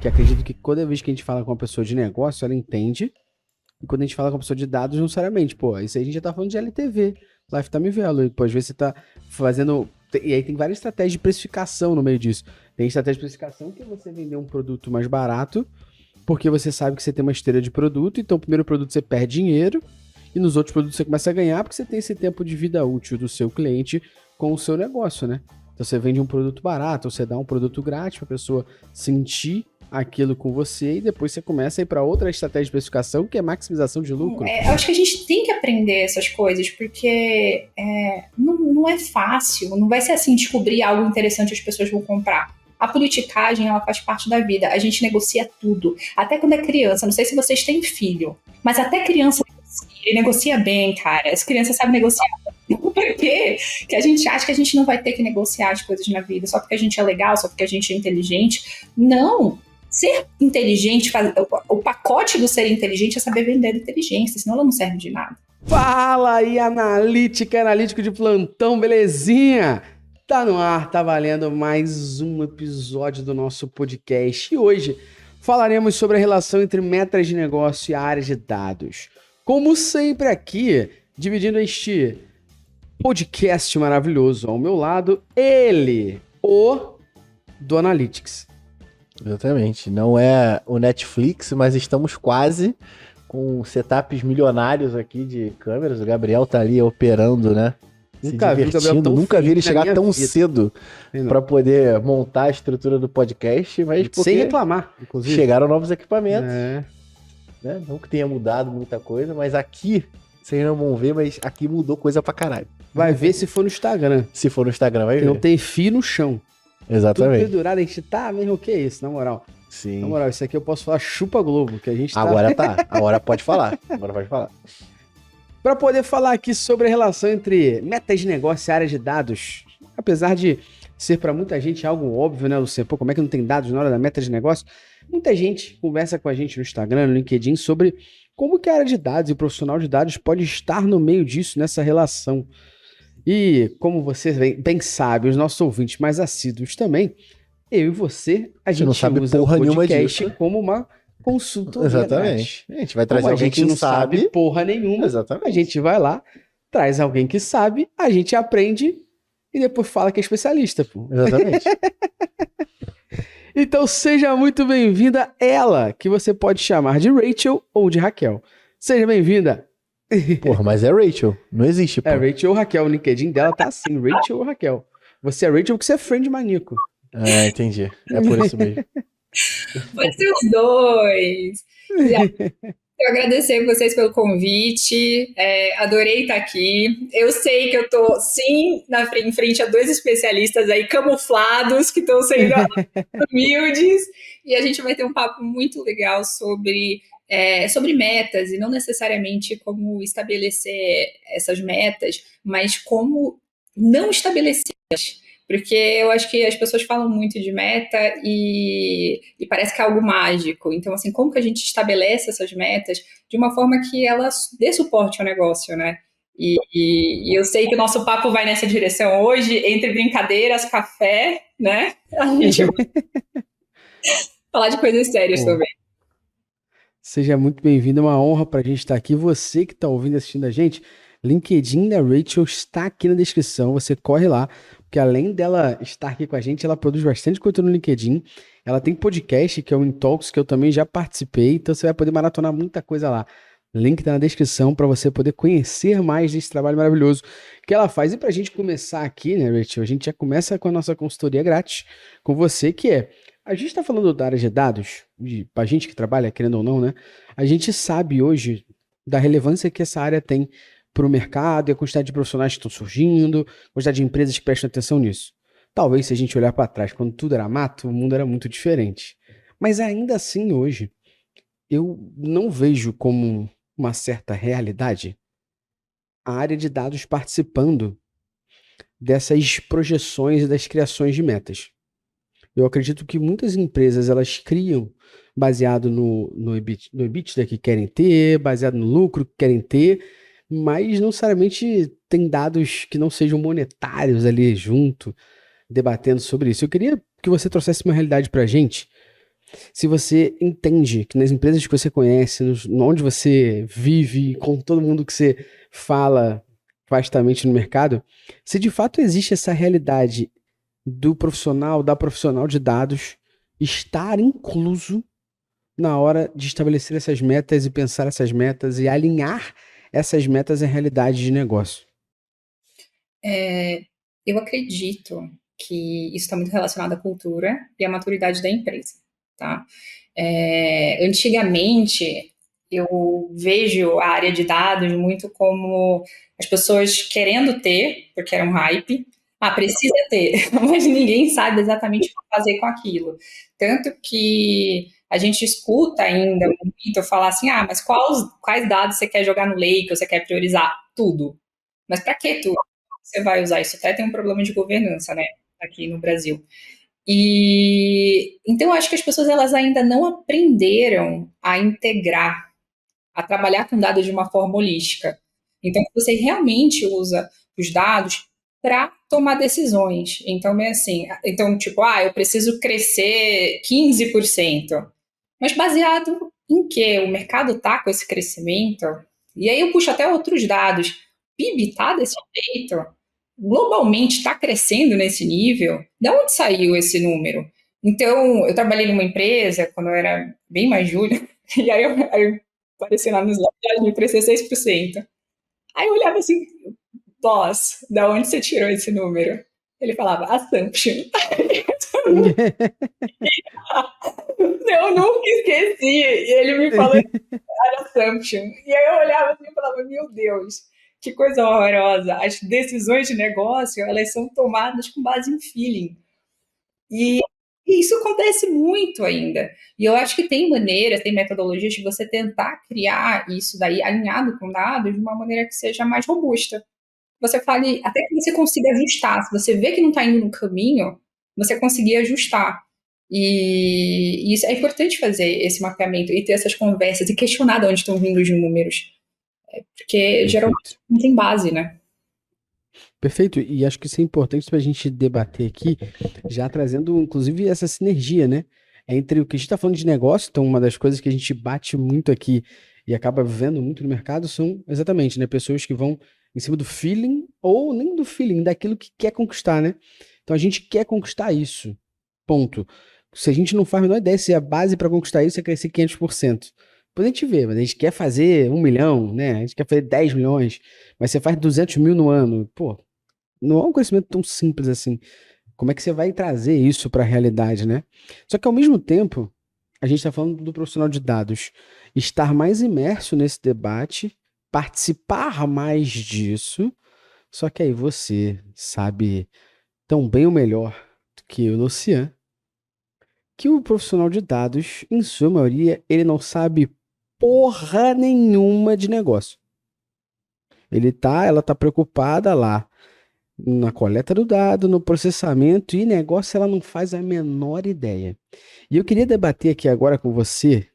que acredito que toda vez que a gente fala com uma pessoa de negócio, ela entende, e quando a gente fala com uma pessoa de dados, não necessariamente. Pô, isso aí a gente já tá falando de LTV, Lifetime Value, pô, às vezes você tá fazendo... E aí tem várias estratégias de precificação no meio disso. Tem estratégia de precificação que é você vender um produto mais barato, porque você sabe que você tem uma esteira de produto, então o primeiro produto você perde dinheiro, e nos outros produtos você começa a ganhar, porque você tem esse tempo de vida útil do seu cliente com o seu negócio, né? Então você vende um produto barato, ou você dá um produto grátis para a pessoa sentir aquilo com você, e depois você começa a ir para outra estratégia de precificação, que é maximização de lucro. Eu acho que a gente tem que aprender essas coisas, porque não é fácil, não vai ser assim descobrir algo interessante e as pessoas vão comprar. A politicagem, ela faz parte da vida. A gente negocia tudo. Até quando é criança. Não sei se vocês têm filho, mas até criança negocia bem, cara. As crianças sabem negociar. Por quê? Que a gente acha que a gente não vai ter que negociar as coisas na vida só porque a gente é legal, só porque a gente é inteligente. Não. Ser inteligente, o pacote do ser inteligente é saber vender inteligência, senão ela não serve de nada. Fala aí, analítico de plantão, belezinha? Tá no ar, tá valendo mais um episódio do nosso podcast. E hoje falaremos sobre a relação entre metas de negócio e áreas de dados. Como sempre aqui, dividindo este podcast maravilhoso ao meu lado, ele, o do Analytics. Exatamente. Não é o Netflix, mas estamos quase com setups milionários aqui de câmeras. O Gabriel tá ali operando, né? Nunca vi o Gabriel tão Nunca vi ele feliz na chegar minha tão vida. cedo para poder montar a estrutura do podcast, mas Sem porque reclamar, inclusive. chegaram novos equipamentos. É. Né? Não que tenha mudado muita coisa, mas aqui, vocês não vão ver, mas aqui mudou coisa pra caralho. Vai ver se for no Instagram. Se for no Instagram, vai Que ver. não tem fio no chão. Tudo Exatamente. pendurado, a gente tá mesmo, o que é isso, na moral? Sim. Na moral, isso aqui eu posso falar chupa Globo, que a gente tá... Agora tá. Agora pode falar. Agora pode falar. Para poder falar aqui sobre a relação entre metas de negócio e área de dados, apesar de ser para muita gente algo óbvio, né, Luciano? Pô, como é que não tem dados na hora da meta de negócio? Muita gente conversa com a gente no Instagram, no LinkedIn, sobre como que a área de dados e o profissional de dados pode estar no meio disso, nessa relação. E como você bem sabe, os nossos ouvintes mais assíduos também, eu e você, a gente não sabe usa porra o nenhuma podcast disso. como uma consultoria. Exatamente. A gente vai trazer Como a alguém gente que não sabe porra nenhuma, Exatamente. a gente vai lá, traz alguém que sabe, a gente aprende e depois fala que é especialista, pô. Exatamente. Então seja muito bem-vinda ela, que você pode chamar de Rachel ou de Raquel. Seja bem-vinda. Porra, mas é Rachel. Não existe, pô. É Rachel ou Raquel, o LinkedIn dela tá assim, Rachel ou Raquel. Você é Rachel porque você é friend maníaco. Ah, entendi. É por isso mesmo. Pode ser os dois. Eu agradecer vocês pelo convite, adorei estar aqui. Eu sei que eu tô, sim, em frente a dois especialistas aí camuflados que estão sendo humildes, e a gente vai ter um papo muito legal sobre metas, e não necessariamente como estabelecer essas metas, mas como não estabelecê-las. Porque eu acho que as pessoas falam muito de meta e parece que é algo mágico. Então, assim, como que a gente estabelece essas metas de uma forma que ela dê suporte ao negócio, né? E eu sei que o nosso papo vai nessa direção hoje, entre brincadeiras, café, né? A gente vai falar de coisas sérias também. Seja muito bem-vindo, é uma honra pra gente estar aqui. Você que tá ouvindo e assistindo a gente, LinkedIn da Rachel está aqui na descrição, você corre lá, porque além dela estar aqui com a gente, ela produz bastante conteúdo no LinkedIn, ela tem podcast, que é o InTalks, que eu também já participei, então você vai poder maratonar muita coisa lá. Link tá na descrição para você poder conhecer mais desse trabalho maravilhoso que ela faz. E pra gente começar aqui, né, Rachel, a gente já começa com a nossa consultoria grátis com você, que é, a gente tá falando da área de dados, pra gente que trabalha, querendo ou não, né, a gente sabe hoje da relevância que essa área tem para o mercado e a quantidade de profissionais que estão surgindo, a quantidade de empresas que prestam atenção nisso. Talvez se a gente olhar para trás, quando tudo era mato, o mundo era muito diferente. Mas ainda assim, hoje, eu não vejo como uma certa realidade a área de dados participando dessas projeções e das criações de metas. Eu acredito que muitas empresas, elas criam baseado no EBITDA que querem ter, baseado no lucro que querem ter, mas não necessariamente tem dados que não sejam monetários ali junto, debatendo sobre isso. Eu queria que você trouxesse uma realidade para a gente, Se você entende que nas empresas que você conhece, onde você vive, com todo mundo que você fala vastamente no mercado, se de fato existe essa realidade do profissional, da profissional de dados estar incluso na hora de estabelecer essas metas e pensar essas metas e alinhar essas metas à realidade de negócio. Eu acredito que isso está muito relacionado à cultura e à maturidade da empresa, tá? Antigamente, eu vejo a área de dados muito como as pessoas querendo ter, porque era um hype. Ah, precisa ter, mas ninguém sabe exatamente o que fazer com aquilo. Tanto que a gente escuta ainda muito falar assim, ah, mas quais dados você quer jogar no lake, ou você quer priorizar? Tudo. Mas para que tudo? Você vai usar isso? Até tem um problema de governança, né, aqui no Brasil. E então eu acho que as pessoas elas ainda não aprenderam a integrar, a trabalhar com dados de uma forma holística. Então você realmente usa os dados para tomar decisões. Então é assim, então tipo, eu preciso crescer 15%. Mas baseado em que o mercado está com esse crescimento? E aí eu puxo até outros dados. O PIB está desse jeito? Globalmente está crescendo nesse nível? De onde saiu esse número? Então, eu trabalhei numa empresa quando eu era bem mais júnior, e aí apareci lá nos slides, me cresceu 6%. Aí eu olhava assim, boss, da onde você tirou esse número? Ele falava, assumption. Eu nunca esqueci. E ele me falou assumption. E aí eu olhava assim e falava, meu Deus, que coisa horrorosa. As decisões de negócio, elas são tomadas com base em feeling. E isso acontece muito ainda. E eu acho que tem maneiras, tem metodologias de você tentar criar isso daí alinhado com dados de uma maneira que seja mais robusta. Você fale, até que você consiga ajustar. Se você vê que não está indo no caminho, você conseguir ajustar. E isso é importante fazer esse mapeamento e ter essas conversas e questionar de onde estão vindo os números. Porque geralmente Perfeito. não tem base, né? Perfeito, e acho que isso é importante para a gente debater aqui, já trazendo inclusive essa sinergia, né? Entre o que a gente está falando de negócio, então uma das coisas que a gente bate muito aqui e acaba vendo muito no mercado são exatamente, né, pessoas que vão em cima do feeling ou nem do feeling, daquilo que quer conquistar, né? Então a gente quer conquistar isso, ponto. Se a gente não faz a menor ideia se a base para conquistar isso é crescer 500%. Depois a gente vê, mas a gente quer fazer 1 milhão, né? A gente quer fazer 10 milhões, mas você faz 200 mil no ano, pô, não é um conhecimento tão simples assim. Como é que você vai trazer isso para a realidade, né? Só que ao mesmo tempo, a gente está falando do profissional de dados estar mais imerso nesse debate, participar mais disso. Só que aí você sabe tão bem ou melhor do que o Lucian, que o profissional de dados, em sua maioria, ele não sabe porra nenhuma de negócio. Ela tá preocupada lá na coleta do dado, no processamento e negócio, ela não faz a menor ideia. E eu queria debater aqui agora com você,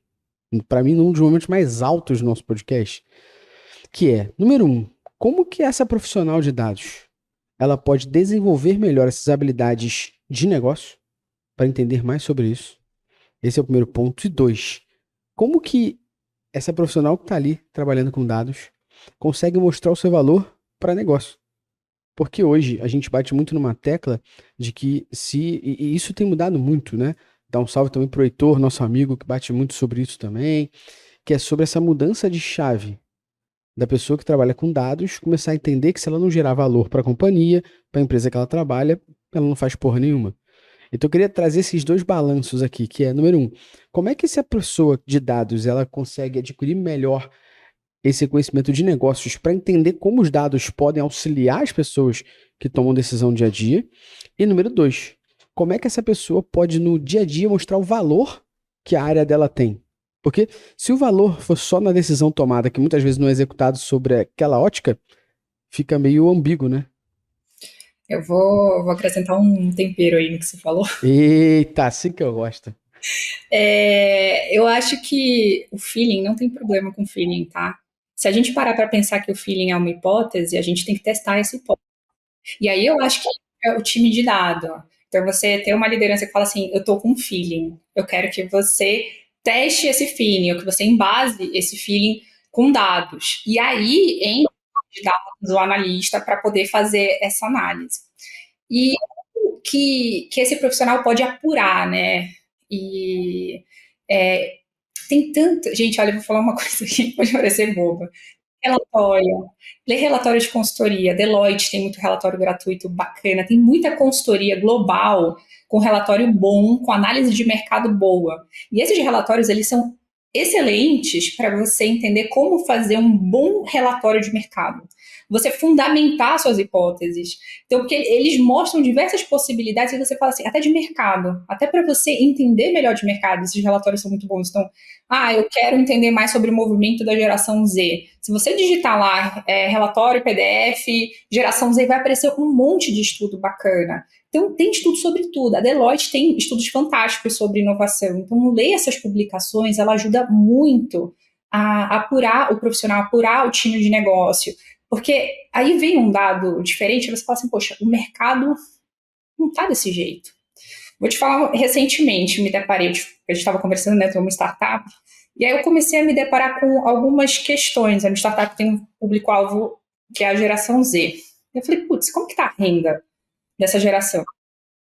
para mim, num dos momentos mais altos do nosso podcast, que é, número um, como que essa profissional de dados ela pode desenvolver melhor essas habilidades de negócio para entender mais sobre isso? Esse é o primeiro ponto. E dois, como que essa profissional que está ali trabalhando com dados consegue mostrar o seu valor para negócio? Porque hoje a gente bate muito numa tecla de que e isso tem mudado muito, né? Dá um salve também pro Heitor, nosso amigo, que bate muito sobre isso também, que é sobre essa mudança de chave da pessoa que trabalha com dados, começar a entender que se ela não gerar valor para a companhia, para a empresa que ela trabalha, ela não faz porra nenhuma. Então eu queria trazer esses dois balanços aqui, que é, número um, como é que essa pessoa de dados ela consegue adquirir melhor esse conhecimento de negócios para entender como os dados podem auxiliar as pessoas que tomam decisão dia a dia. E número dois, como é que essa pessoa pode no dia a dia mostrar o valor que a área dela tem. Porque se o valor for só na decisão tomada, que muitas vezes não é executado sobre aquela ótica, fica meio ambíguo, né? Eu vou acrescentar um tempero aí no que você falou. Eita, assim que eu gosto. Eu acho que o feeling, não tem problema com feeling, tá? Se a gente parar para pensar que o feeling é uma hipótese, a gente tem que testar essa hipótese. E aí eu acho que é o time de dado. Então, você ter uma liderança que fala assim, eu tô com um feeling, eu quero que você teste esse feeling, ou que você embase esse feeling com dados. E aí, entra os dados do analista para poder fazer essa análise. E que esse profissional pode apurar, né? E tem tanto... Gente, olha, eu vou falar uma coisa que pode parecer boba. Relatório. Ler relatório de consultoria. Deloitte tem muito relatório gratuito bacana. Tem muita consultoria global com relatório bom, com análise de mercado boa. E esses relatórios, eles são excelentes para você entender como fazer um bom relatório de mercado. Você fundamentar suas hipóteses. Então, porque eles mostram diversas possibilidades e você fala assim, até de mercado, até para você entender melhor de mercado. Esses relatórios são muito bons. Então, eu quero entender mais sobre o movimento da geração Z. Se você digitar lá relatório, PDF, geração Z, vai aparecer um monte de estudo bacana. Então, tem estudo sobre tudo. A Deloitte tem estudos fantásticos sobre inovação. Então, ler essas publicações, ela ajuda muito a apurar o profissional, apurar o time de negócio. Porque aí vem um dado diferente, você fala assim, poxa, o mercado não está desse jeito. Vou te falar, recentemente me deparei, a gente estava conversando, né, tem uma startup, e aí eu comecei a me deparar com algumas questões. A minha startup tem um público-alvo que é a geração Z. Eu falei, putz, como que está a renda dessa geração?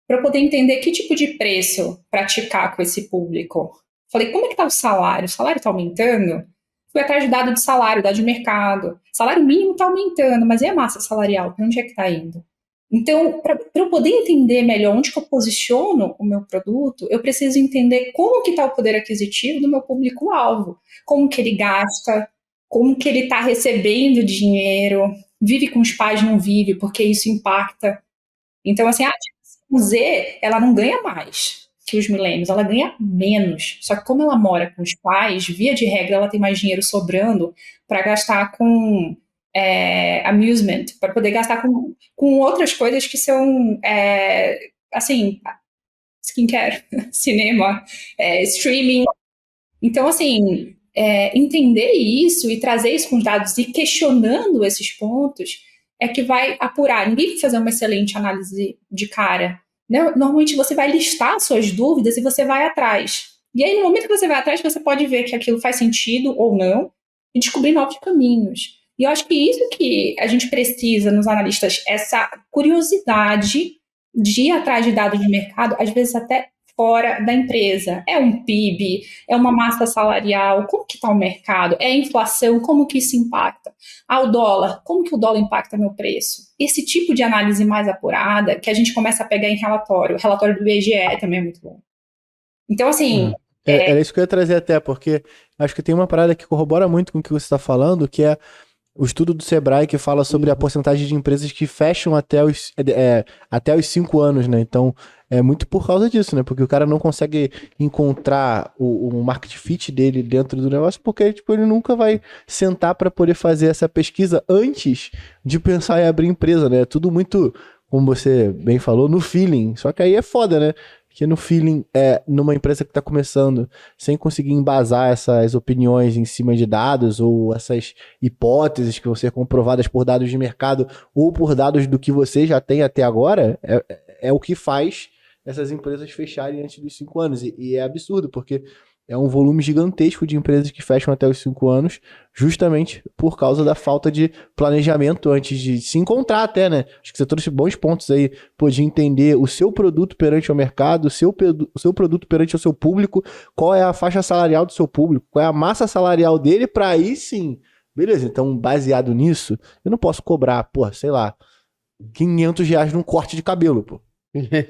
Para eu poder entender que tipo de preço praticar com esse público. Falei, como é que está o salário? O salário está aumentando? Fui atrás de dado de salário, dado de mercado. Salário mínimo está aumentando, mas e a massa salarial? Para onde é que está indo? Então, para eu poder entender melhor onde que eu posiciono o meu produto, eu preciso entender como que está o poder aquisitivo do meu público-alvo, como que ele gasta, como que ele está recebendo dinheiro, vive com os pais, não vive, porque isso impacta. Então, assim, a geração Z, ela não ganha mais que os milênios, ela ganha menos. Só que como ela mora com os pais, via de regra, ela tem mais dinheiro sobrando para gastar com amusement, para poder gastar com outras coisas que são, assim, skincare, cinema, streaming. Então, assim, entender isso e trazer isso com os dados e questionando esses pontos é que vai apurar. Ninguém vai fazer uma excelente análise de cara. Né? Normalmente você vai listar suas dúvidas e você vai atrás. E aí, no momento que você vai atrás, você pode ver que aquilo faz sentido ou não e descobrir novos caminhos. E eu acho que isso que a gente precisa nos analistas, essa curiosidade de ir atrás de dados de mercado, às vezes até fora da empresa. É um PIB, é uma massa salarial, como que está o mercado? É a inflação, como que isso impacta? O dólar, como que o dólar impacta meu preço? Esse tipo de análise mais apurada que a gente começa a pegar em relatório. O relatório do IBGE também é muito bom. Então, assim... Era isso que eu ia trazer até, porque acho que tem uma parada que corrobora muito com o que você está falando, que é o estudo do Sebrae que fala sobre a porcentagem de empresas que fecham até os 5 anos, né? Então, é muito por causa disso, né? Porque o cara não consegue encontrar o market fit dele dentro do negócio, porque tipo, ele nunca vai sentar para poder fazer essa pesquisa antes de pensar em abrir empresa, né? Tudo muito, como você bem falou, no feeling. Só que aí é foda, né? Que no feeling, numa empresa que está começando, sem conseguir embasar essas opiniões em cima de dados ou essas hipóteses que vão ser comprovadas por dados de mercado ou por dados do que você já tem até agora, é o que faz essas empresas fecharem antes dos 5 anos. E é absurdo, porque é um volume gigantesco de empresas que fecham até os 5 anos, justamente por causa da falta de planejamento antes de se encontrar até, né? Acho que você trouxe bons pontos aí, de entender o seu produto perante o mercado, o seu produto perante o seu público, qual é a faixa salarial do seu público, qual é a massa salarial dele, para aí sim, beleza, então baseado nisso, eu não posso cobrar, sei lá, R$500 num corte de cabelo,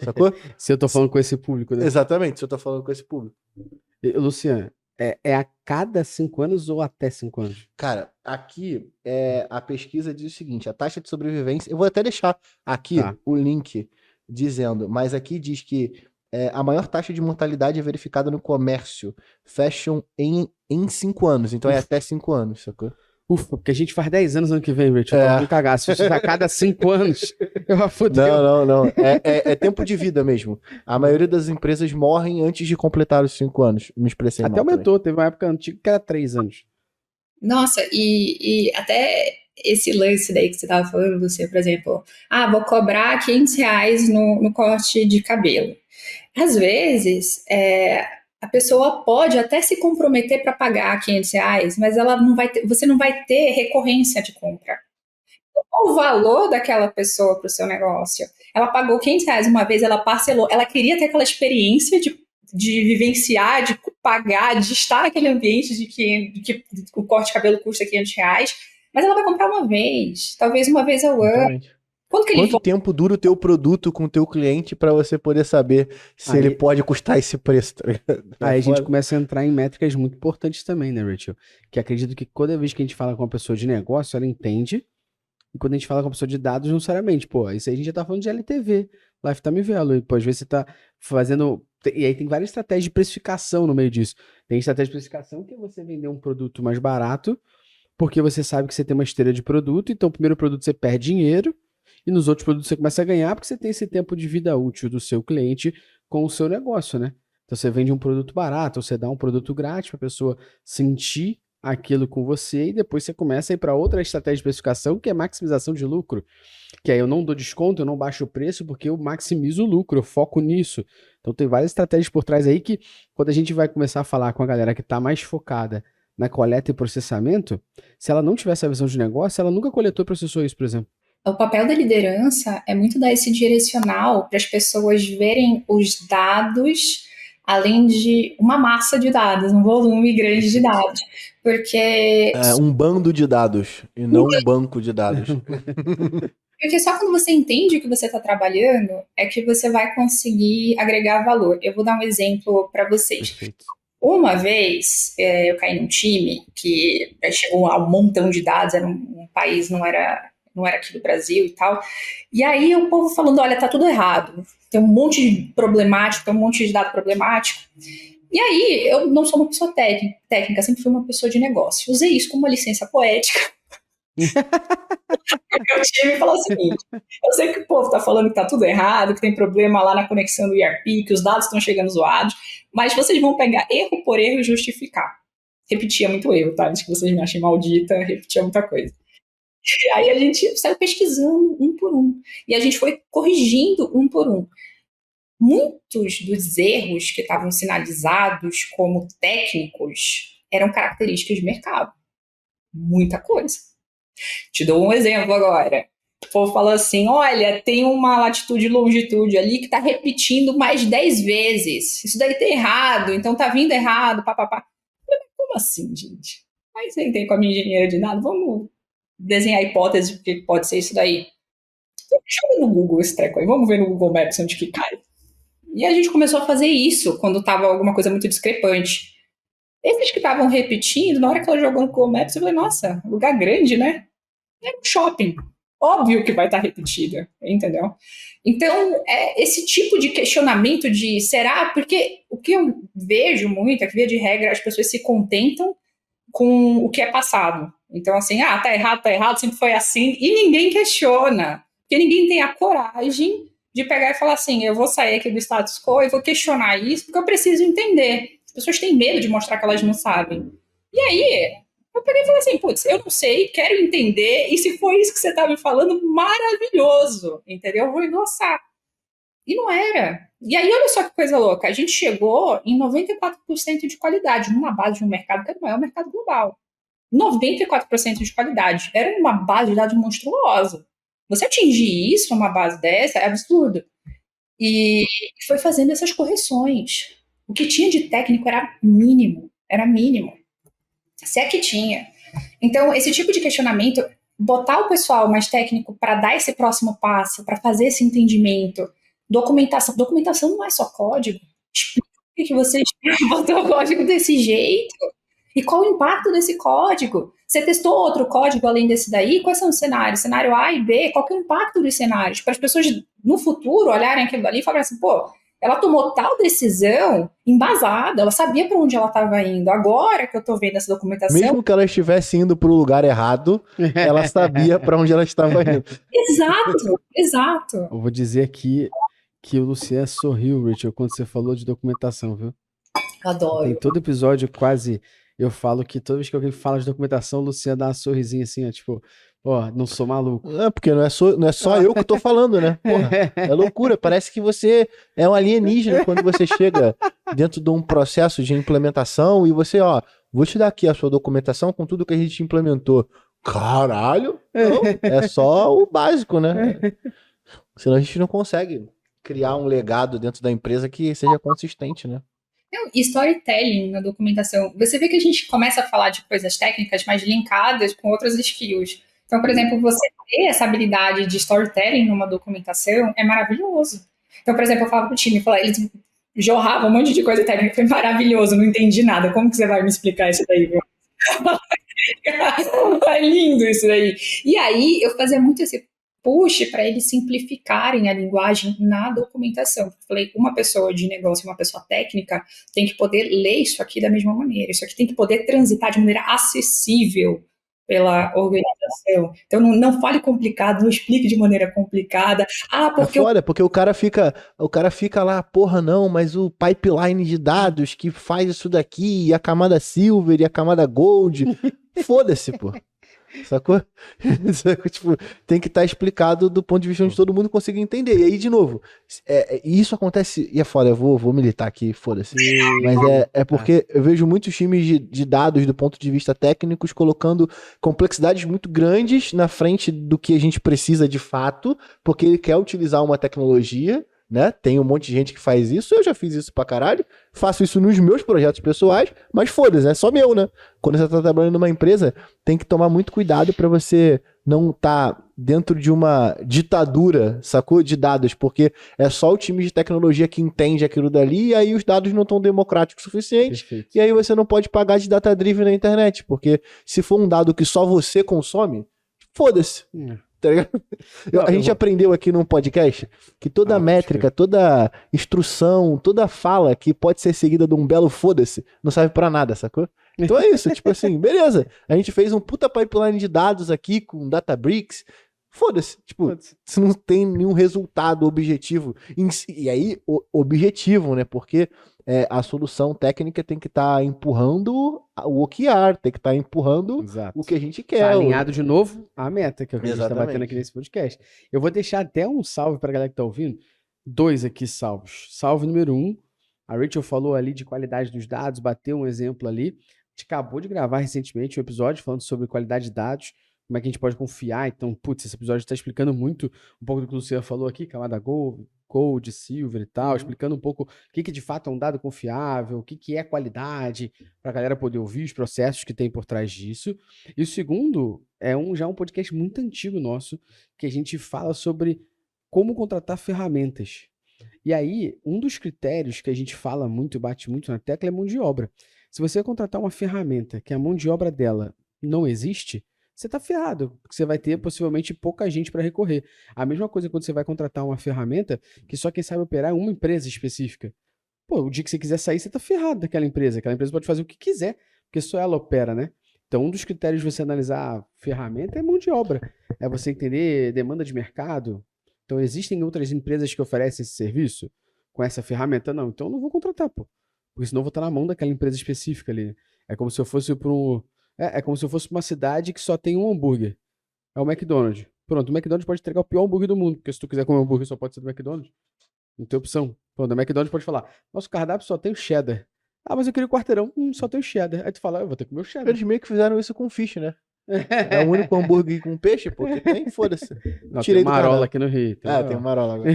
sacou? Se eu tô falando com esse público, né? Exatamente, se eu tô falando com esse público. Luciano, é a cada 5 anos ou até 5 anos? Cara, aqui a pesquisa diz o seguinte, a taxa de sobrevivência, eu vou até deixar aqui o link dizendo, mas aqui diz que a maior taxa de mortalidade é verificada no comércio, fashion em 5 anos, então é até 5 anos, sacou? Ufa, porque a gente faz 10 anos ano que vem, Rachel. Eu tava com cagaço. Se a cada 5 anos, eu fudeu. Não. É tempo de vida mesmo. A maioria das empresas morrem antes de completar os 5 anos. Me expressei Até mal aumentou. também. Teve uma época antiga que era 3 anos. Nossa, e até esse lance daí que você estava falando, você, por exemplo, vou cobrar R$ 500 no corte de cabelo. Às vezes, a pessoa pode até se comprometer para pagar R$ 500, mas ela não vai você não vai ter recorrência de compra. Qual o valor daquela pessoa para o seu negócio? Ela pagou R$ 500 uma vez, ela parcelou, ela queria ter aquela experiência de vivenciar, de pagar, de estar naquele ambiente de que o corte de cabelo custa R$ 500, mas ela vai comprar uma vez, talvez uma vez ao ano. Exatamente. Quanto tempo dura o teu produto com o teu cliente para você poder saber se ele pode custar esse preço? Tá ligado? Aí a gente começa a entrar em métricas muito importantes também, né, Rachel? Que acredito que toda vez que a gente fala com uma pessoa de negócio, ela entende. E quando a gente fala com uma pessoa de dados, não necessariamente. Pô, isso aí a gente já tá falando de LTV, Lifetime Value. Pô, às vezes você tá fazendo... E aí tem várias estratégias de precificação no meio disso. Tem estratégia de precificação que é você vender um produto mais barato, porque você sabe que você tem uma esteira de produto, então o primeiro produto você perde dinheiro, e nos outros produtos você começa a ganhar, porque você tem esse tempo de vida útil do seu cliente com o seu negócio, né? Então você vende um produto barato, ou você dá um produto grátis para a pessoa sentir aquilo com você, e depois você começa a ir para outra estratégia de precificação, que é maximização de lucro. Que aí eu não dou desconto, eu não baixo o preço, porque eu maximizo o lucro, eu foco nisso. Então tem várias estratégias por trás aí que, quando a gente vai começar a falar com a galera que está mais focada na coleta e processamento, se ela não tiver essa visão de negócio, ela nunca coletou e processou isso, por exemplo. O papel da liderança é muito dar esse direcional para as pessoas verem os dados, além de uma massa de dados, um volume grande de dados. Porque um bando de dados e não um banco de dados. Porque só quando você entende o que você está trabalhando é que você vai conseguir agregar valor. Eu vou dar um exemplo para vocês. Perfeito. Uma vez eu caí num time que chegou a um montão de dados, era um país, não era aqui do Brasil e tal. E aí o povo falando, olha, tá tudo errado. Tem um monte de problemático, tem um monte de dado problemático. E aí eu não sou uma pessoa técnica, sempre fui uma pessoa de negócio. Usei isso como uma licença poética. O time falou o seguinte: eu sei que o povo tá falando que tá tudo errado, que tem problema lá na conexão do ERP, que os dados estão chegando zoados, mas vocês vão pegar erro por erro e justificar. Repetia muito erro, tá? Antes que vocês me achem maldita, repetia muita coisa. E aí a gente saiu pesquisando um por um. E a gente foi corrigindo um por um. Muitos dos erros que estavam sinalizados como técnicos eram características de mercado. Muita coisa. Te dou um exemplo agora. O povo fala assim, olha, tem uma latitude e longitude ali que está repetindo mais 10 vezes. Isso daí tá errado, então tá vindo errado, papapá. Como assim, gente? Aí sentei com a minha engenheira de nada, vamos desenhar a hipótese de que pode ser isso daí. Joga no Google esse treco aí, vamos ver no Google Maps onde que cai. E a gente começou a fazer isso quando estava alguma coisa muito discrepante. Esses que estavam repetindo, na hora que ela jogou no Google Maps, eu falei, nossa, lugar grande, né? É um shopping. Óbvio que vai estar repetida, entendeu? Então, esse tipo de questionamento de será? Porque o que eu vejo muito é que, via de regra, as pessoas se contentam com o que é passado. Então, assim, tá errado, sempre foi assim, e ninguém questiona. Porque ninguém tem a coragem de pegar e falar assim, eu vou sair aqui do status quo e vou questionar isso, porque eu preciso entender. As pessoas têm medo de mostrar que elas não sabem. E aí, eu peguei e falei assim, putz, eu não sei, quero entender, e se for isso que você está me falando, maravilhoso, entendeu? Eu vou endossar. E não era. E aí, olha só que coisa louca, a gente chegou em 94% de qualidade, numa base de um mercado que era o maior mercado global. 94% de qualidade. Era uma base de dados monstruosa. Você atingir isso numa base dessa é absurdo. E foi fazendo essas correções. O que tinha de técnico era mínimo. Se é que tinha. Então, esse tipo de questionamento, botar o pessoal mais técnico para dar esse próximo passo, para fazer esse entendimento. Documentação. Documentação não é só código. Explica por que você botou o código desse jeito. E qual o impacto desse código? Você testou outro código além desse daí? Quais são os cenários? Cenário A e B? Qual que é o impacto dos cenários? Para as pessoas, no futuro, olharem aquilo ali e falarem assim, pô, ela tomou tal decisão embasada, ela sabia para onde ela estava indo. Agora que eu estou vendo essa documentação... Mesmo que ela estivesse indo para o lugar errado, ela sabia para onde ela estava indo. Exato. Eu vou dizer aqui que o Luciano sorriu, Richard, quando você falou de documentação, viu? Adoro. Tem todo episódio quase... Eu falo que toda vez que alguém fala de documentação, o Luciano dá uma sorrisinha assim, ó, tipo, Ó, não sou maluco. É, porque não é só eu que tô falando, né? Porra, é loucura. Parece que você é um alienígena quando você chega dentro de um processo de implementação e você, ó, vou te dar aqui a sua documentação com tudo que a gente implementou. Caralho! Não, é só o básico, né? Senão a gente não consegue criar um legado dentro da empresa que seja consistente, né? Não, e storytelling na documentação. Você vê que a gente começa a falar de coisas técnicas mais linkadas com outros skills. Então, por exemplo, você ter essa habilidade de storytelling numa documentação é maravilhoso. Então, por exemplo, eu falava pro time, eles jorravam um monte de coisa técnica, foi maravilhoso, não entendi nada. Como que você vai me explicar isso daí? É lindo isso daí. E aí eu fazia muito esse push para eles simplificarem a linguagem na documentação. Eu falei, uma pessoa de negócio, uma pessoa técnica, tem que poder ler isso aqui da mesma maneira. Isso aqui tem que poder transitar de maneira acessível pela organização. Então não fale complicado, não explique de maneira complicada. Ah, É porque foda, porque o cara fica lá, porra, não, mas o pipeline de dados que faz isso daqui, e a camada silver e a camada gold, foda-se, pô. Sacou? Sacou? Tipo, tem que estar explicado do ponto de vista onde todo mundo consiga entender. E aí, de novo, isso acontece, e é foda, eu vou militar aqui, foda-se. Mas é porque eu vejo muitos times de dados do ponto de vista técnicos colocando complexidades muito grandes na frente do que a gente precisa de fato, porque ele quer utilizar uma tecnologia, né? Tem um monte de gente que faz isso, eu já fiz isso pra caralho, faço isso nos meus projetos pessoais, mas foda-se, é só meu, né? Quando você tá trabalhando numa empresa, tem que tomar muito cuidado pra você não tá dentro de uma ditadura, sacou? De dados, porque é só o time de tecnologia que entende aquilo dali, e aí os dados não estão democráticos o suficiente, Perfeito. e aí você não pode pagar de data-driven na internet, porque se for um dado que só você consome, foda-se. Tá ligado? A gente aprendeu aqui num podcast que toda métrica, toda instrução, toda fala que pode ser seguida de um belo foda-se, não serve pra nada, sacou? Então é isso, tipo assim, beleza. A gente fez um puta pipeline de dados aqui com Databricks. Foda-se, tipo, se não tem nenhum resultado objetivo. E aí, objetivo, né? Porque a solução técnica tem que estar empurrando o OKR, tem que estar empurrando Exato. o que a gente quer. Tá alinhado de novo à meta, que é o que a gente tá Exatamente. batendo aqui nesse podcast. Eu vou deixar até um salve pra galera que tá ouvindo. 2 aqui salvos. Salve número 1. A Rachel falou ali de qualidade dos dados, bateu um exemplo ali. A gente acabou de gravar recentemente um episódio falando sobre qualidade de dados, como é que a gente pode confiar. Então, putz, esse episódio está explicando muito um pouco do que o Luciano falou aqui, camada Gold, Silver e tal, explicando um pouco o que de fato é um dado confiável, o que é qualidade, para a galera poder ouvir os processos que tem por trás disso. E o segundo é já um podcast muito antigo nosso, que a gente fala sobre como contratar ferramentas. E aí, um dos critérios que a gente fala muito e bate muito na tecla é mão de obra. Se você contratar uma ferramenta que a mão de obra dela não existe, você está ferrado, porque você vai ter possivelmente pouca gente para recorrer. A mesma coisa quando você vai contratar uma ferramenta que só quem sabe operar é uma empresa específica. Pô, o dia que você quiser sair, você está ferrado daquela empresa. Aquela empresa pode fazer o que quiser, porque só ela opera, né? Então, um dos critérios de você analisar a ferramenta é mão de obra. É você entender demanda de mercado. Então, existem outras empresas que oferecem esse serviço com essa ferramenta? Não, então eu não vou contratar, pô. Porque senão eu vou estar na mão daquela empresa específica ali. É como se eu fosse para como se eu fosse pra uma cidade que só tem um hambúrguer. É o McDonald's. Pronto, o McDonald's pode entregar o pior hambúrguer do mundo, porque se tu quiser comer hambúrguer só pode ser do McDonald's. Não tem opção. Pronto, o McDonald's pode falar, nosso cardápio só tem o cheddar. Ah, mas eu queria o quarteirão. Só tem o cheddar. Aí tu fala, eu vou ter que comer o cheddar. Eles meio que fizeram isso com fish, né? É o único hambúrguer com peixe, porque tem, foda-se. Não, Tirei tem marola aqui no Rio. Tem marola agora.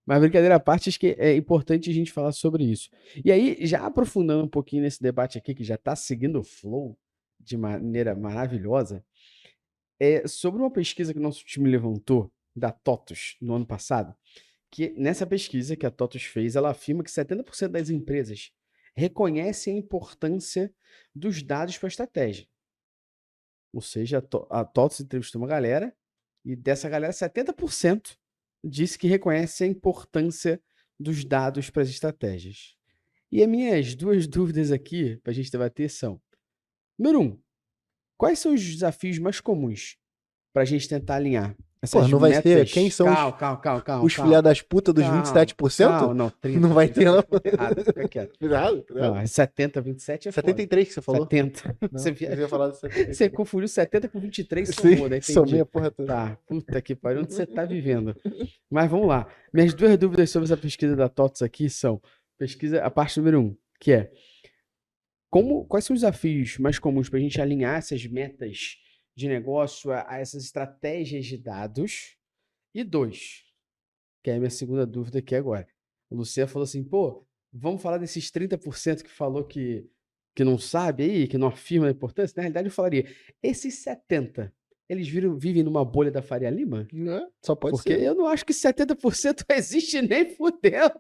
Mas brincadeira à parte, acho que é importante a gente falar sobre isso. E aí, já aprofundando um pouquinho nesse debate aqui, que já tá seguindo o flow de maneira maravilhosa, sobre uma pesquisa que o nosso time levantou, da TOTUS, no ano passado, que nessa pesquisa que a TOTUS fez, ela afirma que 70% das empresas reconhecem a importância dos dados para a estratégia. Ou seja, a TOTUS entrevistou uma galera, e dessa galera, 70% disse que reconhece a importância dos dados para as estratégias. E as minhas 2 dúvidas aqui, para a gente debater, são: número 1, quais são os desafios mais comuns para a gente tentar alinhar Essas não vai ter. metas... Quem são Calma, os filha das putas dos 27%? Não, 30. Não vai ter, não. Errado, fica quieto. Cuidado. Não, é 70, 27 é 73 que você falou? 70. Não, Você, eu ia falar de 73. você confundiu 70 com 23, somou, né? Sim, somei Entendi. a porra toda. Tá, puta que pariu, onde você tá vivendo? Mas vamos lá. Minhas duas dúvidas sobre essa pesquisa da TOTS aqui são: a parte número 1, que é quais são os desafios mais comuns para a gente alinhar essas metas de negócio a essas estratégias de dados? E 2, que é a minha segunda dúvida aqui agora. O Luciano falou assim, pô, vamos falar desses 30% que falou que não sabe aí, que não afirma a importância? Na realidade, eu falaria, esses 70%, eles vivem numa bolha da Faria Lima? Não, só pode Porque ser. eu não acho que 70% existe nem fudendo.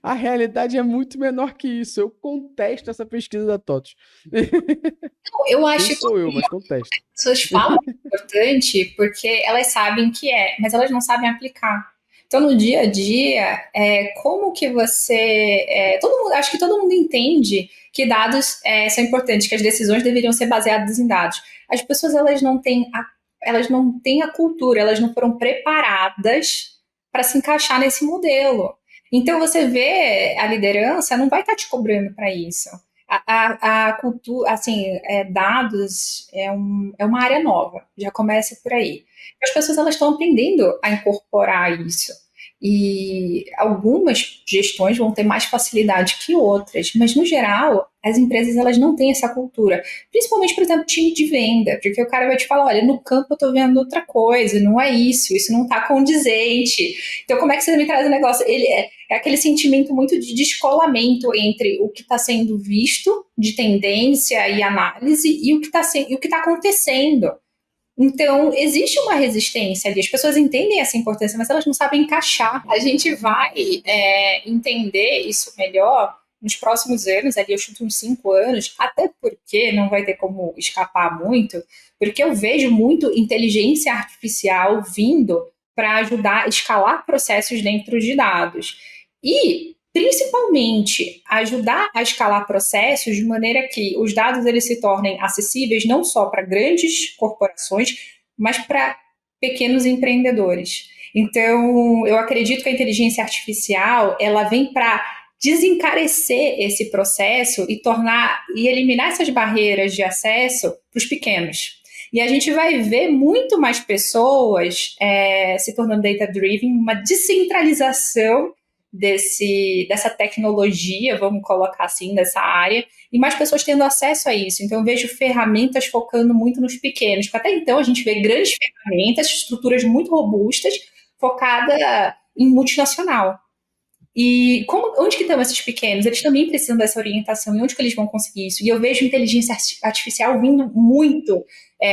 A realidade é muito menor que isso. Eu contesto essa pesquisa da TOTS. Eu acho Quem que sou eu, mas contesto. as pessoas falam que é importante porque elas sabem que é, mas elas não sabem aplicar. Então, no dia a dia, como que você... acho que todo mundo entende que dados são importantes, que as decisões deveriam ser baseadas em dados. As pessoas, elas não têm a cultura, elas não foram preparadas para se encaixar nesse modelo. Então, você vê a liderança não vai estar te cobrando para isso. A cultura, assim, dados é uma área nova, já começa por aí. As pessoas, elas estão aprendendo a incorporar isso. E algumas gestões vão ter mais facilidade que outras, mas no geral, as empresas, elas não têm essa cultura. Principalmente, por exemplo, time de venda, porque o cara vai te falar, olha, no campo eu estou vendo outra coisa, não é isso não está condizente. Então, como é que você me traz o negócio? Ele é aquele sentimento muito de descolamento entre o que está sendo visto de tendência e análise e o que está acontecendo. Então, existe uma resistência ali. As pessoas entendem essa importância, mas elas não sabem encaixar. A gente vai entender isso melhor nos próximos anos, ali eu chuto uns 5 anos, até porque não vai ter como escapar muito, porque eu vejo muito inteligência artificial vindo para ajudar a escalar processos dentro de dados. E, principalmente, ajudar a escalar processos de maneira que os dados eles se tornem acessíveis não só para grandes corporações, mas para pequenos empreendedores. Então, eu acredito que a inteligência artificial ela vem para desencarecer esse processo e eliminar essas barreiras de acesso para os pequenos. E a gente vai ver muito mais pessoas se tornando data-driven, uma descentralização dessa tecnologia, vamos colocar assim, dessa área, e mais pessoas tendo acesso a isso. Então, eu vejo ferramentas focando muito nos pequenos, porque até então a gente vê grandes ferramentas, estruturas muito robustas, focada em multinacional. E onde que estão esses pequenos? Eles também precisam dessa orientação, e onde que eles vão conseguir isso? E eu vejo inteligência artificial vindo muito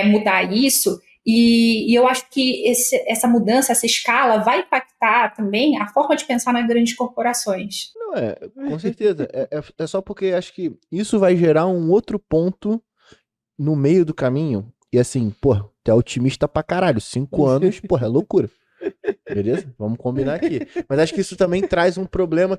mudar isso, e eu acho que essa mudança, essa escala, vai impactar também a forma de pensar nas grandes corporações. Não, com certeza. É só porque acho que isso vai gerar um outro ponto no meio do caminho. E assim, porra, tu é otimista pra caralho. 5 anos, porra, é loucura. Beleza? Vamos combinar aqui. Mas acho que isso também traz um problema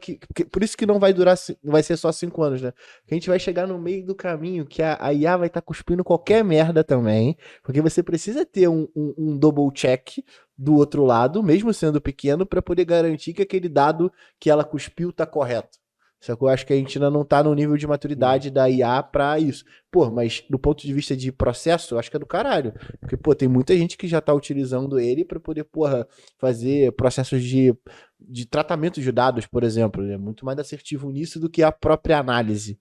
por isso que não vai durar, não vai ser só 5 anos, né? Porque a gente vai chegar no meio do caminho que a IA vai estar cuspindo qualquer merda também, porque você precisa ter um double check do outro lado, mesmo sendo pequeno, para poder garantir que aquele dado que ela cuspiu tá correto. Só que eu acho que a gente ainda não tá no nível de maturidade da IA pra isso. Pô, mas do ponto de vista de processo, eu acho que é do caralho. Porque, pô, tem muita gente que já tá utilizando ele pra poder, porra, fazer processos de tratamento de dados, por exemplo. Ele é muito mais assertivo nisso do que a própria análise.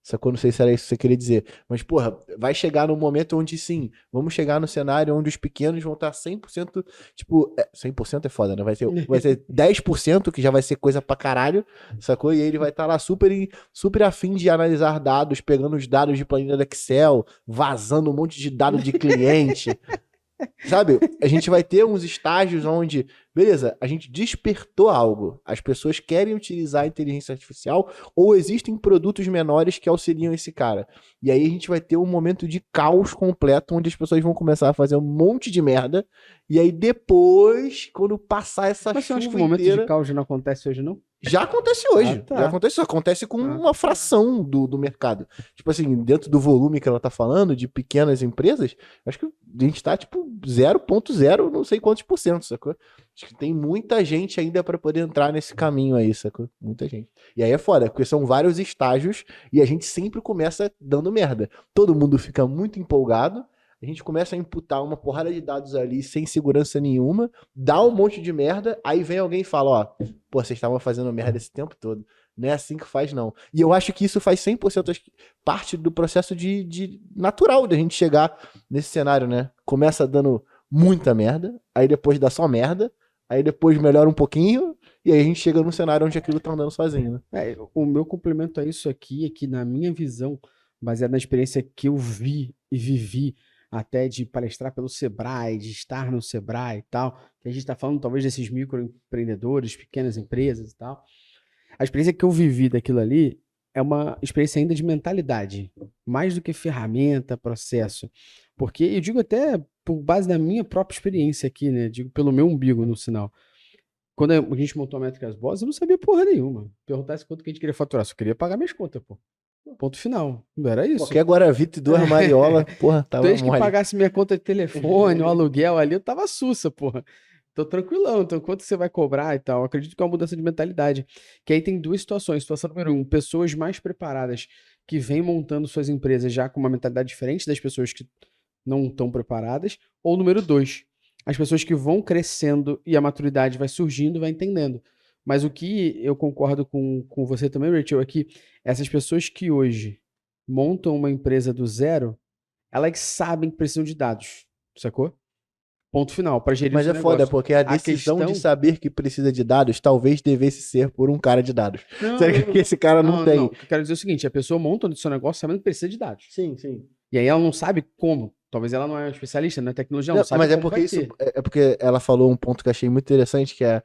Sacou? Não sei se era isso que você queria dizer. Mas, porra, vai chegar num momento onde, sim, vamos chegar no cenário onde os pequenos vão estar 100%, tipo, 100% é foda, né? Vai ser 10%, que já vai ser coisa pra caralho, sacou? E ele vai estar lá super afim de analisar dados, pegando os dados de planilha do Excel, vazando um monte de dado de cliente. Sabe? A gente vai ter uns estágios onde, beleza, a gente despertou algo. As pessoas querem utilizar a inteligência artificial ou existem produtos menores que auxiliam esse cara. E aí a gente vai ter um momento de caos completo onde as pessoas vão começar a fazer um monte de merda. E aí depois, quando passar essa Mas você chuva acha que o momento inteira... de caos já não acontece hoje, não? Já acontece hoje. tá. Já acontece com uma fração do mercado. Tipo assim, dentro do volume que ela tá falando, de pequenas empresas, acho que a gente tá, tipo, 0,0 não sei quantos por cento, sacou? Acho que tem muita gente ainda pra poder entrar nesse caminho aí, sacou? Muita gente. E aí é foda, porque são vários estágios e a gente sempre começa dando merda. Todo mundo fica muito empolgado, a gente começa a imputar uma porrada de dados ali sem segurança nenhuma, dá um monte de merda, aí vem alguém e fala, ó, pô, vocês estavam fazendo merda esse tempo todo. Não é assim que faz, não. E eu acho que isso faz 100% parte do processo de natural da gente chegar nesse cenário, né? Começa dando muita merda, aí depois dá só merda, aí depois melhora um pouquinho, e aí a gente chega num cenário onde aquilo tá andando sozinho, né? O meu complemento a isso aqui é que, na minha visão, baseada na experiência que eu vi e vivi, até de palestrar pelo Sebrae, de estar no Sebrae e tal, que a gente está falando talvez desses microempreendedores, pequenas empresas e tal. A experiência que eu vivi daquilo ali é uma experiência ainda de mentalidade, mais do que ferramenta, processo. Porque eu digo até por base da minha própria experiência aqui, né? Digo pelo meu umbigo no sinal. Quando a gente montou a Métricas Boss, eu não sabia porra nenhuma. Perguntasse quanto que a gente queria faturar, só queria pagar minhas contas, pô. Ponto final. Não era isso. Qualquer Guaravita e 2 Mariola, porra, tava Desde que mole. pagasse minha conta de telefone, o aluguel ali, eu tava sussa, porra. Tô tranquilão, então quanto você vai cobrar e tal? Eu acredito que é uma mudança de mentalidade. Que aí tem duas situações. Situação número um, pessoas mais preparadas que vêm montando suas empresas já com uma mentalidade diferente das pessoas que não estão preparadas. Ou número dois, as pessoas que vão crescendo e a maturidade vai surgindo, vai entendendo. Mas o que eu concordo com você também, Rachel, é que essas pessoas que hoje montam uma empresa do zero, elas sabem que precisam de dados, sacou? Ponto final, para gerir o Mas seu é foda, negócio. porque a decisão de saber que precisa de dados talvez devesse ser por um cara de dados. Não, Será que esse cara não tem? O que eu quero dizer é o seguinte, a pessoa monta o seu negócio sabendo que precisa de dados. Sim, sim. E aí ela não sabe como. Talvez ela não é uma especialista, não é tecnologia, ela Não, não sabe mas é como porque vai isso ter. é porque ela falou um ponto que eu achei muito interessante, que é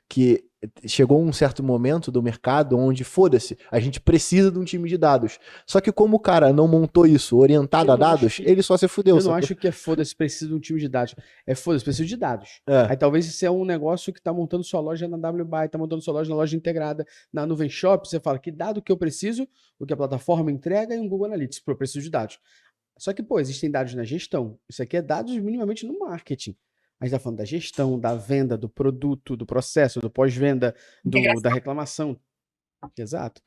que chegou um certo momento do mercado onde, foda-se, a gente precisa de um time de dados. Só que como o cara não montou isso orientado Eu a não acho dados, que- ele só se fudeu. Eu não sacou? acho que é foda-se, precisa de um time de dados. É foda-se, precisa de dados. É. Aí talvez isso é um negócio que tá montando sua loja na WBuy, tá montando sua loja na loja integrada, na Nuvem Shop, você fala que dado que eu preciso, o que a plataforma entrega e um Google Analytics. Pô, eu preciso de dados. Só que, pô, existem dados na gestão. Isso aqui é dados minimamente no marketing. A gente tá falando da gestão, da venda, do produto, do processo, do pós-venda, da reclamação. Exato.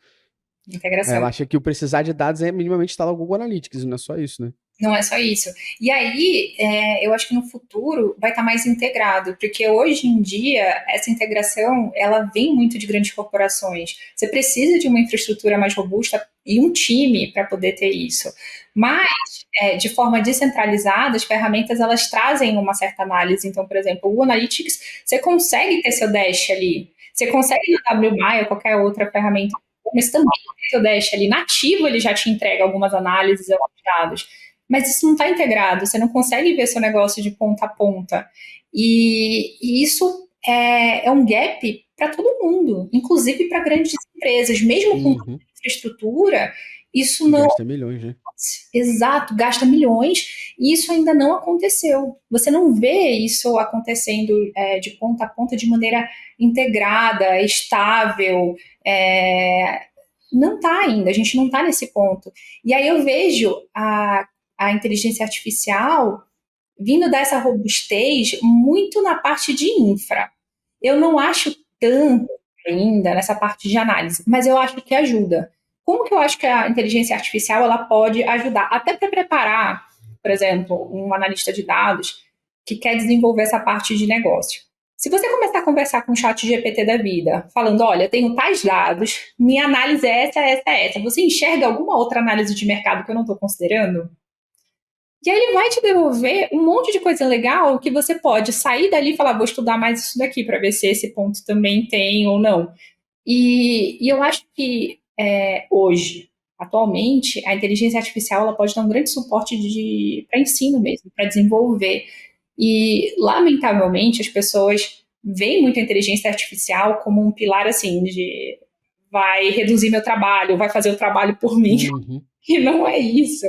Aí Integração. ela acha que o precisar de dados é minimamente instalar o Google Analytics, não é só isso, né? Não é só isso. E aí, eu acho que no futuro vai estar mais integrado, porque hoje em dia essa integração ela vem muito de grandes corporações. Você precisa de uma infraestrutura mais robusta e um time para poder ter isso. Mas, de forma descentralizada, as ferramentas elas trazem uma certa análise. Então, por exemplo, o Analytics, você consegue ter seu dash ali. Você consegue no WBuy ou qualquer outra ferramenta, mas também ter seu dash ali nativo, ele já te entrega algumas análises, alguns dados. Mas isso não está integrado, você não consegue ver seu negócio de ponta a ponta. E isso é um gap para todo mundo, inclusive para grandes empresas. Mesmo com infraestrutura, isso não. Gasta milhões, né? Exato, gasta milhões e isso ainda não aconteceu. Você não vê isso acontecendo de ponta a ponta de maneira integrada, estável. Não está ainda, a gente não está nesse ponto. E aí eu vejo a inteligência artificial vindo dessa robustez muito na parte de infra. Eu não acho tanto ainda nessa parte de análise, mas eu acho que ajuda. Como que eu acho que a inteligência artificial ela pode ajudar? Até para preparar, por exemplo, um analista de dados que quer desenvolver essa parte de negócio. Se você começar a conversar com o chat GPT da vida, falando, olha, tenho tais dados, minha análise é essa, você enxerga alguma outra análise de mercado que eu não estou considerando? E aí ele vai te devolver um monte de coisa legal que você pode sair dali e falar, vou estudar mais isso daqui para ver se esse ponto também tem ou não. E eu acho que hoje, atualmente, a inteligência artificial ela pode dar um grande suporte para ensino mesmo, para desenvolver. E, lamentavelmente, as pessoas veem muito a inteligência artificial como um pilar assim de vai reduzir meu trabalho, vai fazer o trabalho por mim. E não é isso.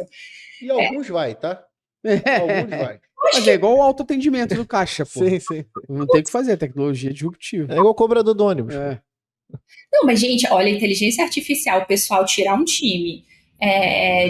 E alguns vai, tá? Alguns vai. Mas é igual o autoatendimento do caixa, pô. Sim, sim. Não tem o que fazer, a tecnologia é disruptiva. É igual o cobrador do ônibus. É. Não, mas, gente, olha, inteligência artificial, o pessoal tirar um time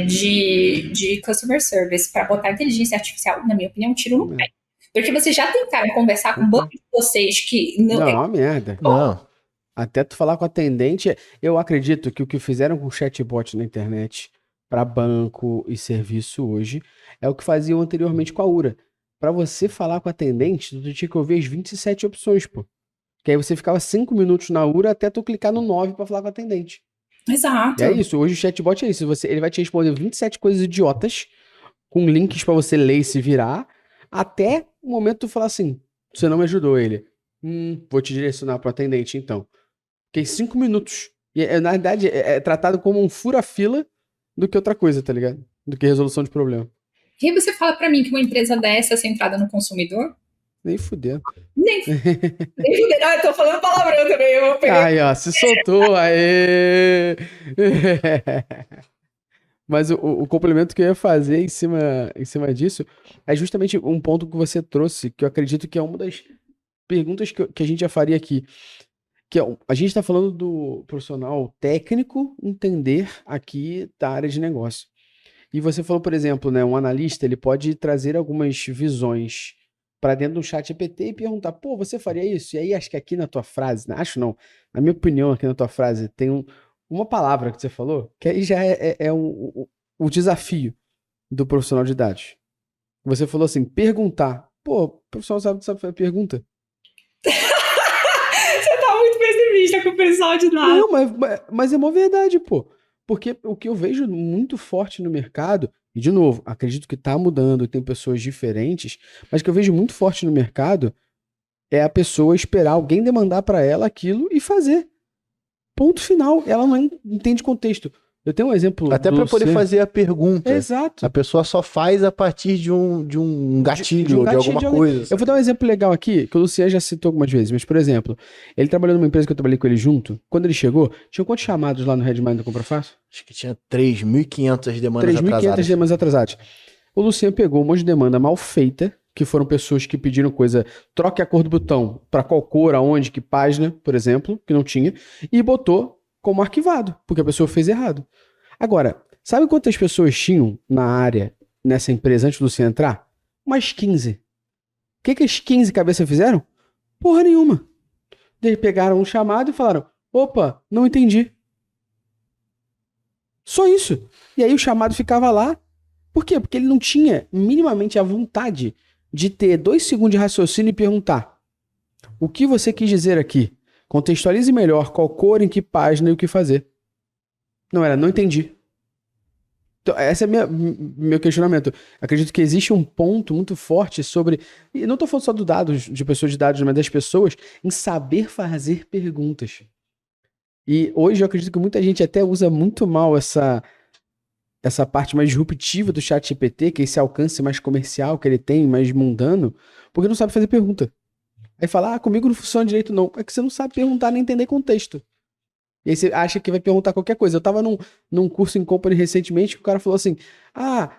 de customer service para botar inteligência artificial, na minha opinião, um tiro no pé. Porque vocês já tentaram conversar com um banco de vocês que não. Não, é uma merda. Não. Até tu falar com a atendente, eu acredito que o que fizeram com o chatbot na internet para banco e serviço hoje é o que faziam anteriormente com a URA. Para você falar com a atendente, tu tinha que ouvir as 27 opções, pô. Que aí você ficava 5 minutos na URA até tu clicar no 9 para falar com a atendente. Exato. E é isso, hoje o chatbot é isso, ele vai te responder 27 coisas idiotas, com links para você ler e se virar, até o momento tu falar assim, você não me ajudou, ele. Vou te direcionar pro atendente então. Fiquei 5 minutos. E, na verdade, é tratado como um fura-fila do que outra coisa, tá ligado? Do que resolução de problema. E aí você fala para mim que uma empresa dessa é centrada no consumidor? Nem fudendo. Nem eu tô falando palavrão também, eu vou pegar. Aí, ó, se soltou, aê! Mas o complemento que eu ia fazer em cima disso é justamente um ponto que você trouxe, que eu acredito que é uma das perguntas que a gente já faria aqui. Que a gente está falando do profissional técnico entender aqui da área de negócio. E você falou, por exemplo, né, um analista ele pode trazer algumas visões para dentro do chat GPT e perguntar, pô, você faria isso? E aí acho que aqui na tua frase, né, acho não, na minha opinião aqui na tua frase tem uma palavra que você falou, que aí já é o desafio do profissional de dados. Você falou assim, perguntar. Pô, o profissional sabe fazer pergunta. Você tá muito pessimista com o pessoal de nada. Não, mas é uma verdade, pô. Porque o que eu vejo muito forte no mercado, e de novo, acredito que tá mudando, tem pessoas diferentes, mas o que eu vejo muito forte no mercado é a pessoa esperar alguém demandar pra ela aquilo e fazer. Ponto final. Ela não entende contexto. Eu tenho um exemplo. Até para poder fazer a pergunta. Exato. A pessoa só faz a partir de um gatilho, de alguma coisa. Eu vou dar um exemplo legal aqui, que o Luciano já citou algumas vezes, mas, por exemplo, ele trabalhou numa empresa que eu trabalhei com ele junto. Quando ele chegou, tinha quantos chamados lá no Redmine da Compra Fácil? Acho que tinha 3.500 demandas 3.500 demandas atrasadas. O Luciano pegou um monte de demanda mal feita, que foram pessoas que pediram coisa, troque a cor do botão para qual cor, aonde, que página, por exemplo, que não tinha, e botou como arquivado, porque a pessoa fez errado. Agora, sabe quantas pessoas tinham na área, nessa empresa, antes do Luciano entrar? Umas 15. O que as 15 cabeças fizeram? Porra nenhuma. Eles pegaram um chamado e falaram, opa, não entendi. Só isso. E aí o chamado ficava lá. Por quê? Porque ele não tinha minimamente a vontade de ter 2 segundos de raciocínio e perguntar, o que você quis dizer aqui? Contextualize melhor qual cor, em que página e o que fazer. Não era, não entendi. Então, esse é meu questionamento. Acredito que existe um ponto muito forte sobre, e não estou falando só do dados, de pessoas de dados, mas das pessoas, em saber fazer perguntas. E hoje eu acredito que muita gente até usa muito mal essa parte mais disruptiva do chat GPT, que é esse alcance mais comercial que ele tem, mais mundano, porque não sabe fazer pergunta. Aí fala, comigo não funciona direito não. É que você não sabe perguntar nem entender contexto. E aí você acha que vai perguntar qualquer coisa. Eu tava num curso em company recentemente que o cara falou assim,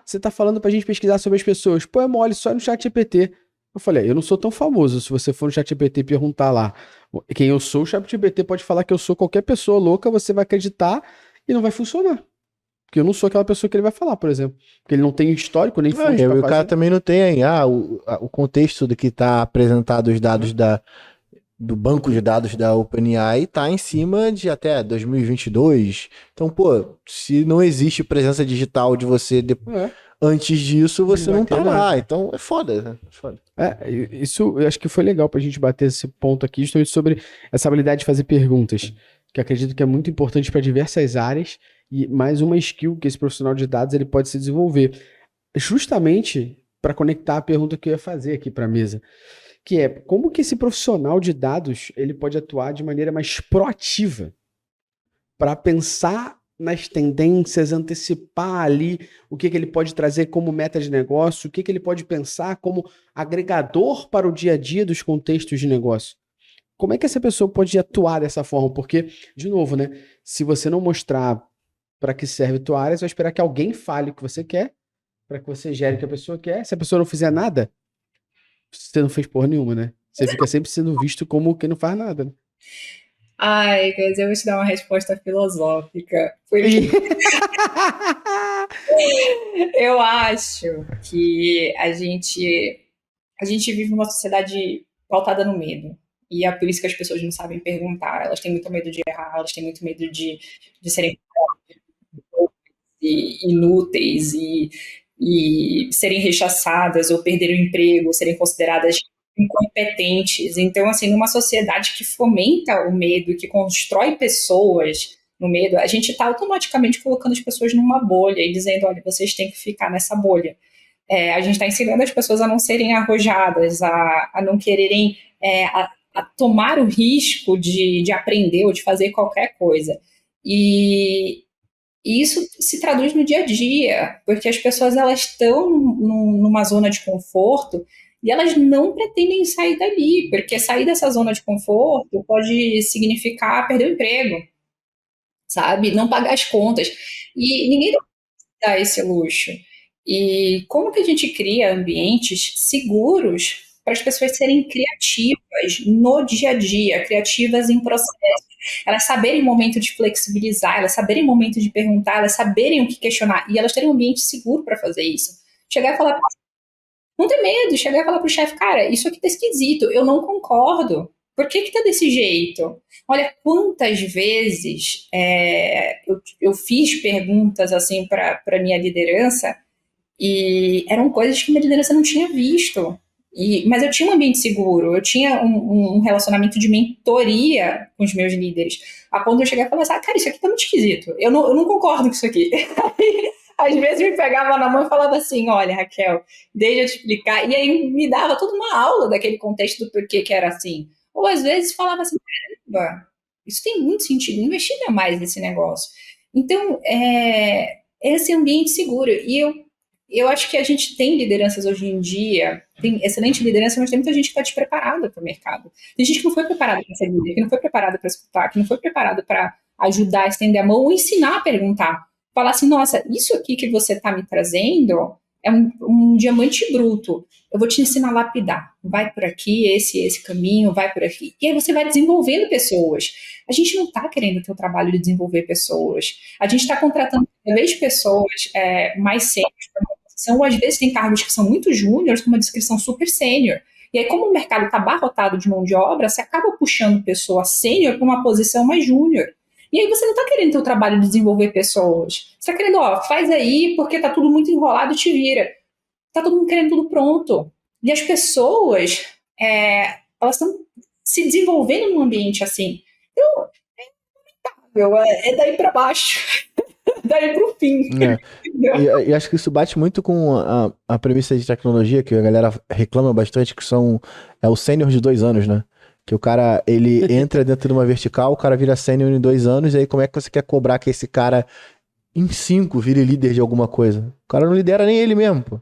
você tá falando pra gente pesquisar sobre as pessoas. Pô, é mole, só no chat GPT. Eu falei, eu não sou tão famoso. Se você for no chat GPT e perguntar lá quem eu sou, o chat GPT pode falar que eu sou qualquer pessoa louca, você vai acreditar e não vai funcionar. Porque eu não sou aquela pessoa que ele vai falar, por exemplo. Porque ele não tem histórico, nem fonte pra fazer. O cara também não tem o contexto do que tá apresentado os dados do banco de dados da OpenAI tá em cima de até 2022. Então, pô, se não existe presença digital de você antes disso, você não tá lá. Então, é foda, né? Isso eu acho que foi legal pra gente bater esse ponto aqui, justamente sobre essa habilidade de fazer perguntas, que eu acredito que é muito importante para diversas áreas e mais uma skill que esse profissional de dados ele pode se desenvolver, justamente para conectar a pergunta que eu ia fazer aqui para a mesa, que é como que esse profissional de dados ele pode atuar de maneira mais proativa para pensar nas tendências, antecipar ali o que ele pode trazer como meta de negócio, o que ele pode pensar como agregador para o dia a dia dos contextos de negócio. Como é que essa pessoa pode atuar dessa forma? Porque, de novo, né, se você não mostrar para que serve tua área, você vai esperar que alguém fale o que você quer, para que você gere o que a pessoa quer. Se a pessoa não fizer nada, você não fez porra nenhuma, né? Você fica sempre sendo visto como quem não faz nada, né? Ai, mas eu vou te dar uma resposta filosófica. Porque eu acho que a gente vive numa sociedade pautada no medo. E é por isso que as pessoas não sabem perguntar. Elas têm muito medo de errar, elas têm muito medo de serem inúteis e serem rechaçadas ou perder o emprego, ou serem consideradas incompetentes. Então, assim, numa sociedade que fomenta o medo, que constrói pessoas no medo, a gente está automaticamente colocando as pessoas numa bolha e dizendo, olha, vocês têm que ficar nessa bolha. A gente está ensinando as pessoas a não serem arrojadas, a não quererem a tomar o risco de aprender ou de fazer qualquer coisa. E, e isso se traduz no dia a dia, porque as pessoas elas estão numa zona de conforto e elas não pretendem sair dali, porque sair dessa zona de conforto pode significar perder o emprego, sabe? Não pagar as contas. E ninguém dá esse luxo. E como que a gente cria ambientes seguros para as pessoas serem criativas no dia a dia, criativas em processo, elas saberem o momento de flexibilizar, elas saberem o momento de perguntar, elas saberem o que questionar, e elas terem um ambiente seguro para fazer isso. Chegar e falar, não ter medo, chegar e falar pro chefe, cara, isso aqui tá esquisito, eu não concordo. Por que tá desse jeito? Olha, quantas vezes eu fiz perguntas assim para minha liderança e eram coisas que minha liderança não tinha visto. Mas eu tinha um ambiente seguro, eu tinha um relacionamento de mentoria com os meus líderes, a ponto de eu chegar e falar assim, cara, isso aqui tá muito esquisito, eu não concordo com isso aqui. Às vezes me pegava na mão e falava assim, olha, Raquel, deixa eu te explicar, e aí me dava toda uma aula daquele contexto do porquê que era assim. Ou às vezes falava assim, caramba, isso tem muito sentido, investiga mais nesse negócio. Então, esse ambiente seguro. E eu acho que a gente tem lideranças hoje em dia, tem excelente liderança, mas tem muita gente que está despreparada para o mercado. Tem gente que não foi preparada para ser líder, que não foi preparada para escutar, que não foi preparada para ajudar a estender a mão ou ensinar a perguntar. Falar assim, nossa, isso aqui que você está me trazendo é um diamante bruto. Eu vou te ensinar a lapidar. Vai por aqui, esse caminho, vai por aqui. E aí você vai desenvolvendo pessoas. A gente não está querendo ter o trabalho de desenvolver pessoas. A gente está contratando cada vez pessoas mais sérias para uma posição, ou às vezes tem cargos que são muito júniores, com uma descrição super sênior. E aí, como o mercado está abarrotado de mão de obra, você acaba puxando pessoa sênior para uma posição mais júnior. E aí você não está querendo ter o trabalho de desenvolver pessoas. Você está querendo, faz aí, porque está tudo muito enrolado e te vira. Está todo mundo querendo tudo pronto. E as pessoas, elas estão se desenvolvendo num ambiente assim. Então, é daí para baixo. Daí para o fim. E acho que isso bate muito com a premissa de tecnologia, que a galera reclama bastante, que é o sênior de 2 anos, né? Que o cara, ele entra dentro de uma vertical, o cara vira sênior em 2 anos, e aí como é que você quer cobrar que esse cara em 5 vire líder de alguma coisa? O cara não lidera nem ele mesmo, pô.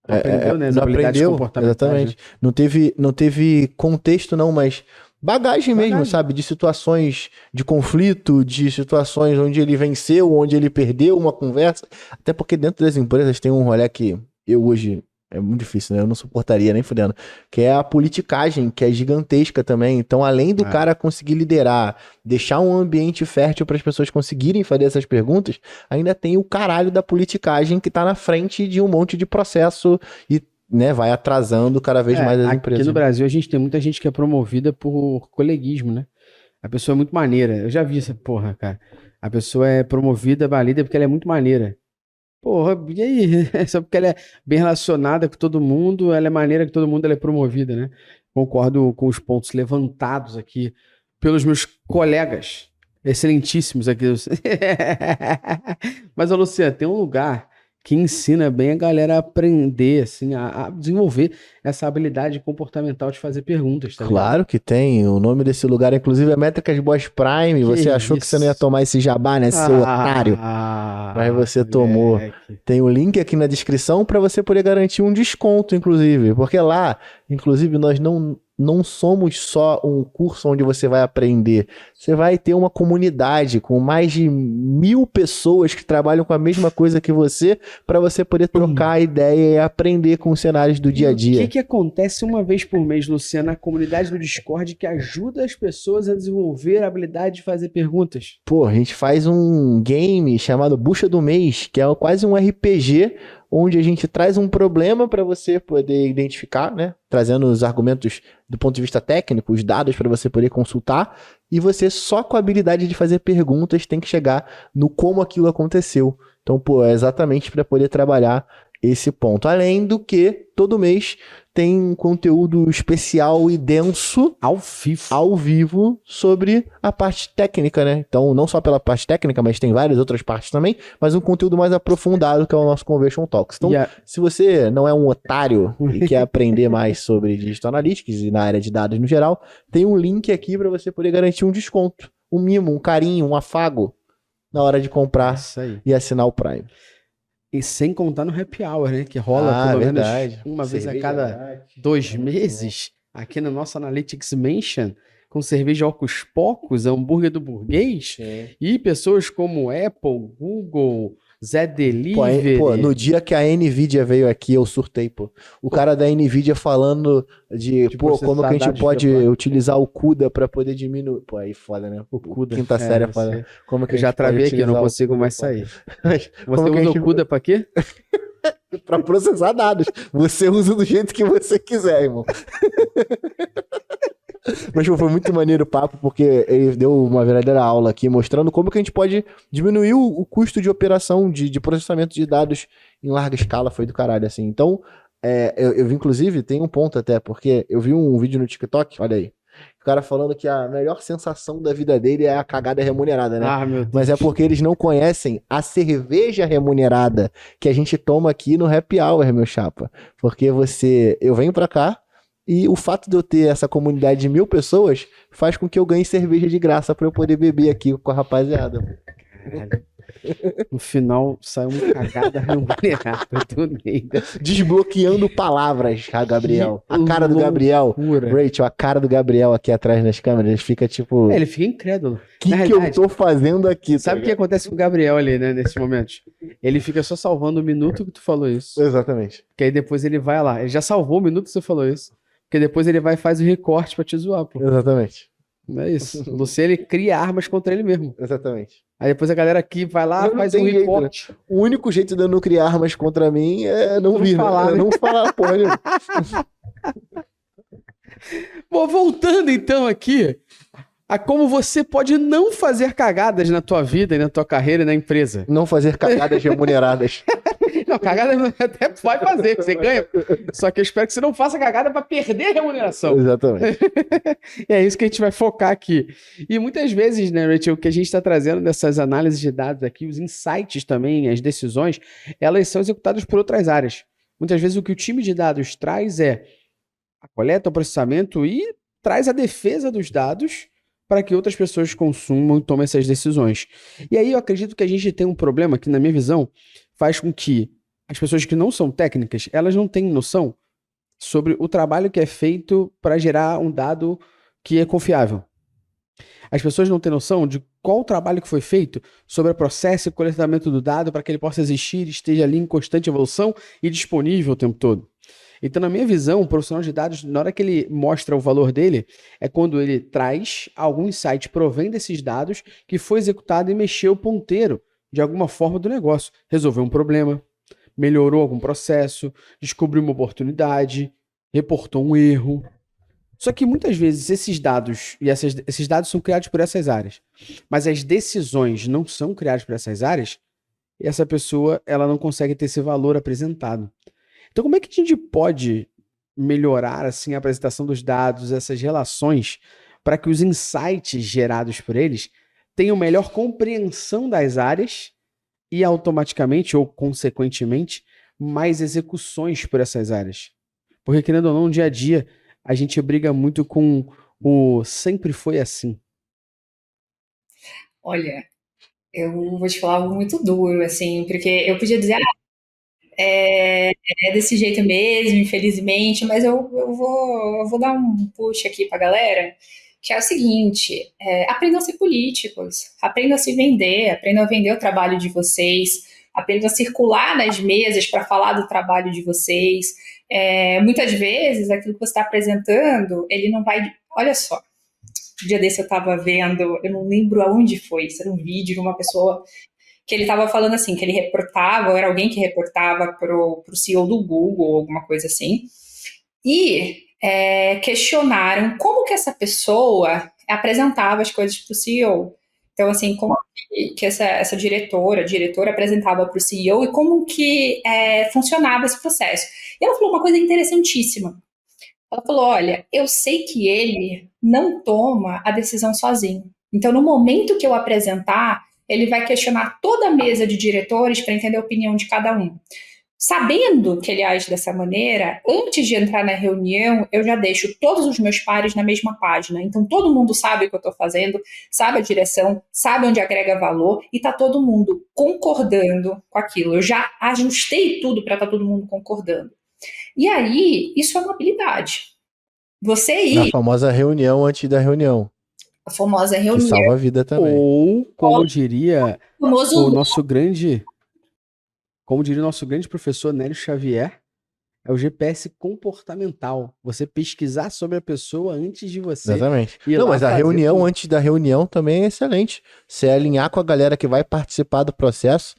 Aprendeu, né? Não aprendeu, exatamente. Né? Não teve contexto não, mas bagagem mesmo, sabe? De situações de conflito, de situações onde ele venceu, onde ele perdeu uma conversa. Até porque dentro das empresas tem um rolê que eu hoje... É muito difícil, né? Eu não suportaria nem fudendo. Que é a politicagem, que é gigantesca também. Então, além do cara conseguir liderar, deixar um ambiente fértil para as pessoas conseguirem fazer essas perguntas, ainda tem o caralho da politicagem que tá na frente de um monte de processo e, né, vai atrasando cada vez mais as empresas. Aqui no Brasil, a gente tem muita gente que é promovida por coleguismo, né? A pessoa é muito maneira. Eu já vi essa porra, cara. A pessoa é promovida, valida, porque ela é muito maneira. Porra, e aí? Só porque ela é bem relacionada com todo mundo, ela é maneira que todo mundo, ela é promovida, né? Concordo com os pontos levantados aqui pelos meus colegas excelentíssimos aqui. Mas, ô Luciano, tem um lugar que ensina bem a galera a aprender, assim, a desenvolver essa habilidade comportamental de fazer perguntas, tá ligado? Claro que tem. O nome desse lugar, inclusive, é Métricas Boss Prime. Você achou que você não ia tomar esse jabá, né, seu otário? Mas você tomou. Moleque. Tem o link aqui na descrição para você poder garantir um desconto, inclusive. Porque lá, inclusive, nós não não somos só um curso onde você vai aprender. Você vai ter uma comunidade com mais de 1.000 pessoas que trabalham com a mesma coisa que você, para você poder trocar ideia e aprender com os cenários do dia a O dia. que acontece uma vez por mês, Luciano, na comunidade do Discord que ajuda as pessoas a desenvolver a habilidade de fazer perguntas? Pô, a gente faz um game chamado Bucha do Mês, que é quase um RPG, onde a gente traz um problema para você poder identificar, né? Trazendo os argumentos do ponto de vista técnico, os dados para você poder consultar, e você só com a habilidade de fazer perguntas tem que chegar no como aquilo aconteceu. Então, pô, é exatamente para poder trabalhar esse ponto. Além do que, todo mês tem um conteúdo especial e denso ao vivo sobre a parte técnica, né? Então, não só pela parte técnica, mas tem várias outras partes também, mas um conteúdo mais aprofundado que é o nosso Conversion Talks. Então, se você não é um otário e quer aprender mais sobre Digital Analytics e na área de dados no geral, tem um link aqui para você poder garantir um desconto, um mimo, um carinho, um afago na hora de comprar e assinar o Prime. E sem contar no happy hour, né? Que rola pelo menos uma vez a cada 2 meses aqui no nosso Analytics Mansion, com cerveja Ocus Pocus, hambúrguer do burguês, e pessoas como Apple, Google, Zé Delivery. Pô, no dia que a NVIDIA veio aqui, eu surtei, pô. O cara da NVIDIA falando de pô, como que a gente pode utilizar o CUDA pra poder diminuir. Pô, aí foda, né? O CUDA. Quinta série falando. Como que eu já travei aqui, eu não consigo mais sair. Mas, você usa o CUDA pra quê? Pra processar dados. Você usa do jeito que você quiser, irmão. Mas foi muito maneiro o papo, porque ele deu uma verdadeira aula aqui, mostrando como que a gente pode diminuir o custo de operação, de processamento de dados em larga escala. Foi do caralho, assim. Então, eu vi, inclusive, tem um ponto até, porque eu vi um vídeo no TikTok, olha aí, o cara falando que a melhor sensação da vida dele é a cagada remunerada, né? Meu Deus. Mas é porque eles não conhecem a cerveja remunerada que a gente toma aqui no Happy Hour, meu chapa. Porque eu venho pra cá, e o fato de eu ter essa comunidade de 1.000 pessoas faz com que eu ganhe cerveja de graça pra eu poder beber aqui com a rapaziada. Caralho. No final, saiu uma cagada remunerada do Neida. Desbloqueando palavras, Gabriel. A cara do Gabriel. Rachel, a cara do Gabriel aqui atrás nas câmeras fica tipo... ele fica incrédulo. O que eu tô fazendo aqui? Sabe o que acontece com o Gabriel ali, né, nesses momentos? Ele fica só salvando o minuto que tu falou isso. Exatamente. Que aí depois ele vai lá. Ele já salvou o minuto que você falou isso. Porque depois ele vai e faz o recorte pra te zoar, pô. Exatamente. Não é isso. O Luciano, ele cria armas contra ele mesmo. Exatamente. Aí depois a galera aqui vai lá, faz um recorte. Jeito, né? O único jeito de eu não criar armas contra mim é não vir, falar, né? Não falar, porra. Bom, voltando então aqui a como você pode não fazer cagadas na tua vida e na tua carreira e na empresa. Não fazer cagadas remuneradas. Não, cagada até vai fazer, que você ganha. Só que eu espero que você não faça cagada para perder a remuneração. Exatamente. É isso que a gente vai focar aqui. E muitas vezes, né, Rachel, o que a gente está trazendo dessas análises de dados aqui, os insights também, as decisões, elas são executadas por outras áreas. Muitas vezes o que o time de dados traz é a coleta, o processamento e traz a defesa dos dados para que outras pessoas consumam e tomem essas decisões. E aí eu acredito que a gente tem um problema que, na minha visão, faz com que as pessoas que não são técnicas, elas não têm noção sobre o trabalho que é feito para gerar um dado que é confiável. As pessoas não têm noção de qual o trabalho que foi feito sobre o processo e coletamento do dado para que ele possa existir, esteja ali em constante evolução e disponível o tempo todo. Então, na minha visão, o profissional de dados, na hora que ele mostra o valor dele, é quando ele traz algum insight, provém desses dados que foi executado e mexeu o ponteiro de alguma forma do negócio. Resolveu um problema, melhorou algum processo, descobriu uma oportunidade, reportou um erro. Só que muitas vezes esses dados, esses dados são criados por essas áreas, mas as decisões não são criadas por essas áreas, e essa pessoa ela não consegue ter esse valor apresentado. Então, como é que a gente pode melhorar assim, a apresentação dos dados, essas relações, para que os insights gerados por eles tenham melhor compreensão das áreas e automaticamente ou consequentemente mais execuções por essas áreas? Porque, querendo ou não, no dia a dia, a gente briga muito com o sempre foi assim. Olha, eu vou te falar algo muito duro, assim, porque eu podia dizer, É desse jeito mesmo, infelizmente, mas eu vou dar um push aqui pra galera, que é o seguinte, aprendam a ser políticos, aprendam a se vender, aprendam a vender o trabalho de vocês, aprendam a circular nas mesas para falar do trabalho de vocês. Muitas vezes, aquilo que você está apresentando, ele não vai... Olha só, um dia desse eu estava vendo, eu não lembro aonde foi, isso era um vídeo de uma pessoa que ele estava falando assim, que ele reportava, ou era alguém que reportava pro CEO do Google, ou alguma coisa assim, e questionaram como que essa pessoa apresentava as coisas para o CEO. Então, assim, como que essa diretora apresentava para o CEO e como que funcionava esse processo. E ela falou uma coisa interessantíssima. Ela falou, olha, eu sei que ele não toma a decisão sozinho. Então, no momento que eu apresentar, ele vai questionar toda a mesa de diretores para entender a opinião de cada um. Sabendo que ele age dessa maneira, antes de entrar na reunião, eu já deixo todos os meus pares na mesma página. Então, todo mundo sabe o que eu estou fazendo, sabe a direção, sabe onde agrega valor e está todo mundo concordando com aquilo. Eu já ajustei tudo para estar todo mundo concordando. E aí, isso é uma habilidade. Você Na ir, famosa reunião antes da reunião, a famosa que reunião, salva a vida também. Ou, como diria o famoso o nosso grande, como diria o nosso grande professor Nélio Xavier, é o GPS comportamental. Você pesquisar sobre a pessoa antes de você Exatamente. ir Não, lá mas a fazer reunião tudo. antes da reunião também é excelente. Você alinhar com a galera que vai participar do processo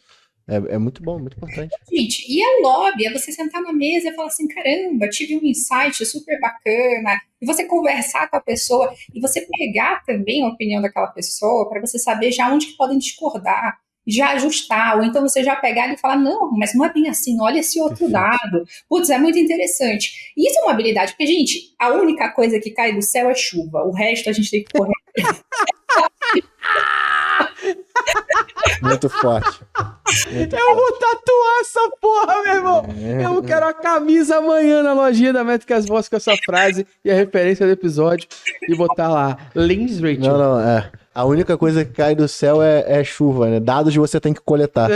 é muito bom, muito importante. Gente, e é lobby, é você sentar na mesa e falar assim, caramba, tive um insight super bacana, e você conversar com a pessoa, e você pegar também a opinião daquela pessoa, para você saber já onde que podem discordar, já ajustar, ou então você já pegar e falar, não, mas não é bem assim, olha esse outro Perfeito. dado. Putz, é muito interessante. E isso é uma habilidade, porque, gente, a única coisa que cai do céu é chuva, o resto a gente tem que correr. Muito forte. Muito Eu vou tatuar essa porra, meu irmão. Eu quero a camisa amanhã na lojinha da Métricas Boss com essa frase e a referência do episódio e botar lá, Lins Não, Rachel. não, é. A única coisa que cai do céu é chuva, né? Dados você tem que coletar.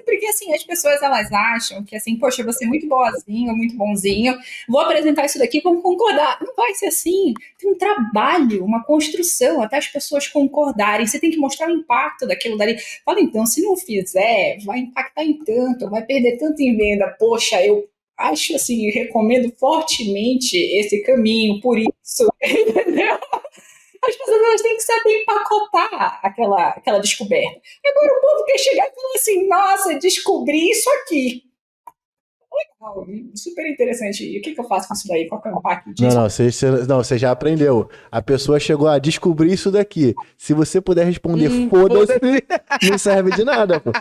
Porque assim, as pessoas elas acham que assim, poxa, eu vou ser muito boazinho, muito bonzinho, vou apresentar isso daqui, vamos concordar. Não vai ser assim. Tem um trabalho, uma construção, até as pessoas concordarem. Você tem que mostrar o impacto daquilo dali. Fala, então, se não fizer, vai impactar em tanto, vai perder tanto em venda. Poxa, eu acho assim, recomendo fortemente esse caminho, por isso, entendeu? As pessoas elas têm que saber empacotar aquela descoberta. Agora o povo quer chegar e falar assim, nossa, descobri isso aqui. Legal, super interessante. E o que eu faço com isso daí? Qual que é o impacto disso? Você já aprendeu. A pessoa chegou a descobrir isso daqui. Se você puder responder foda-se, não serve de nada, pô.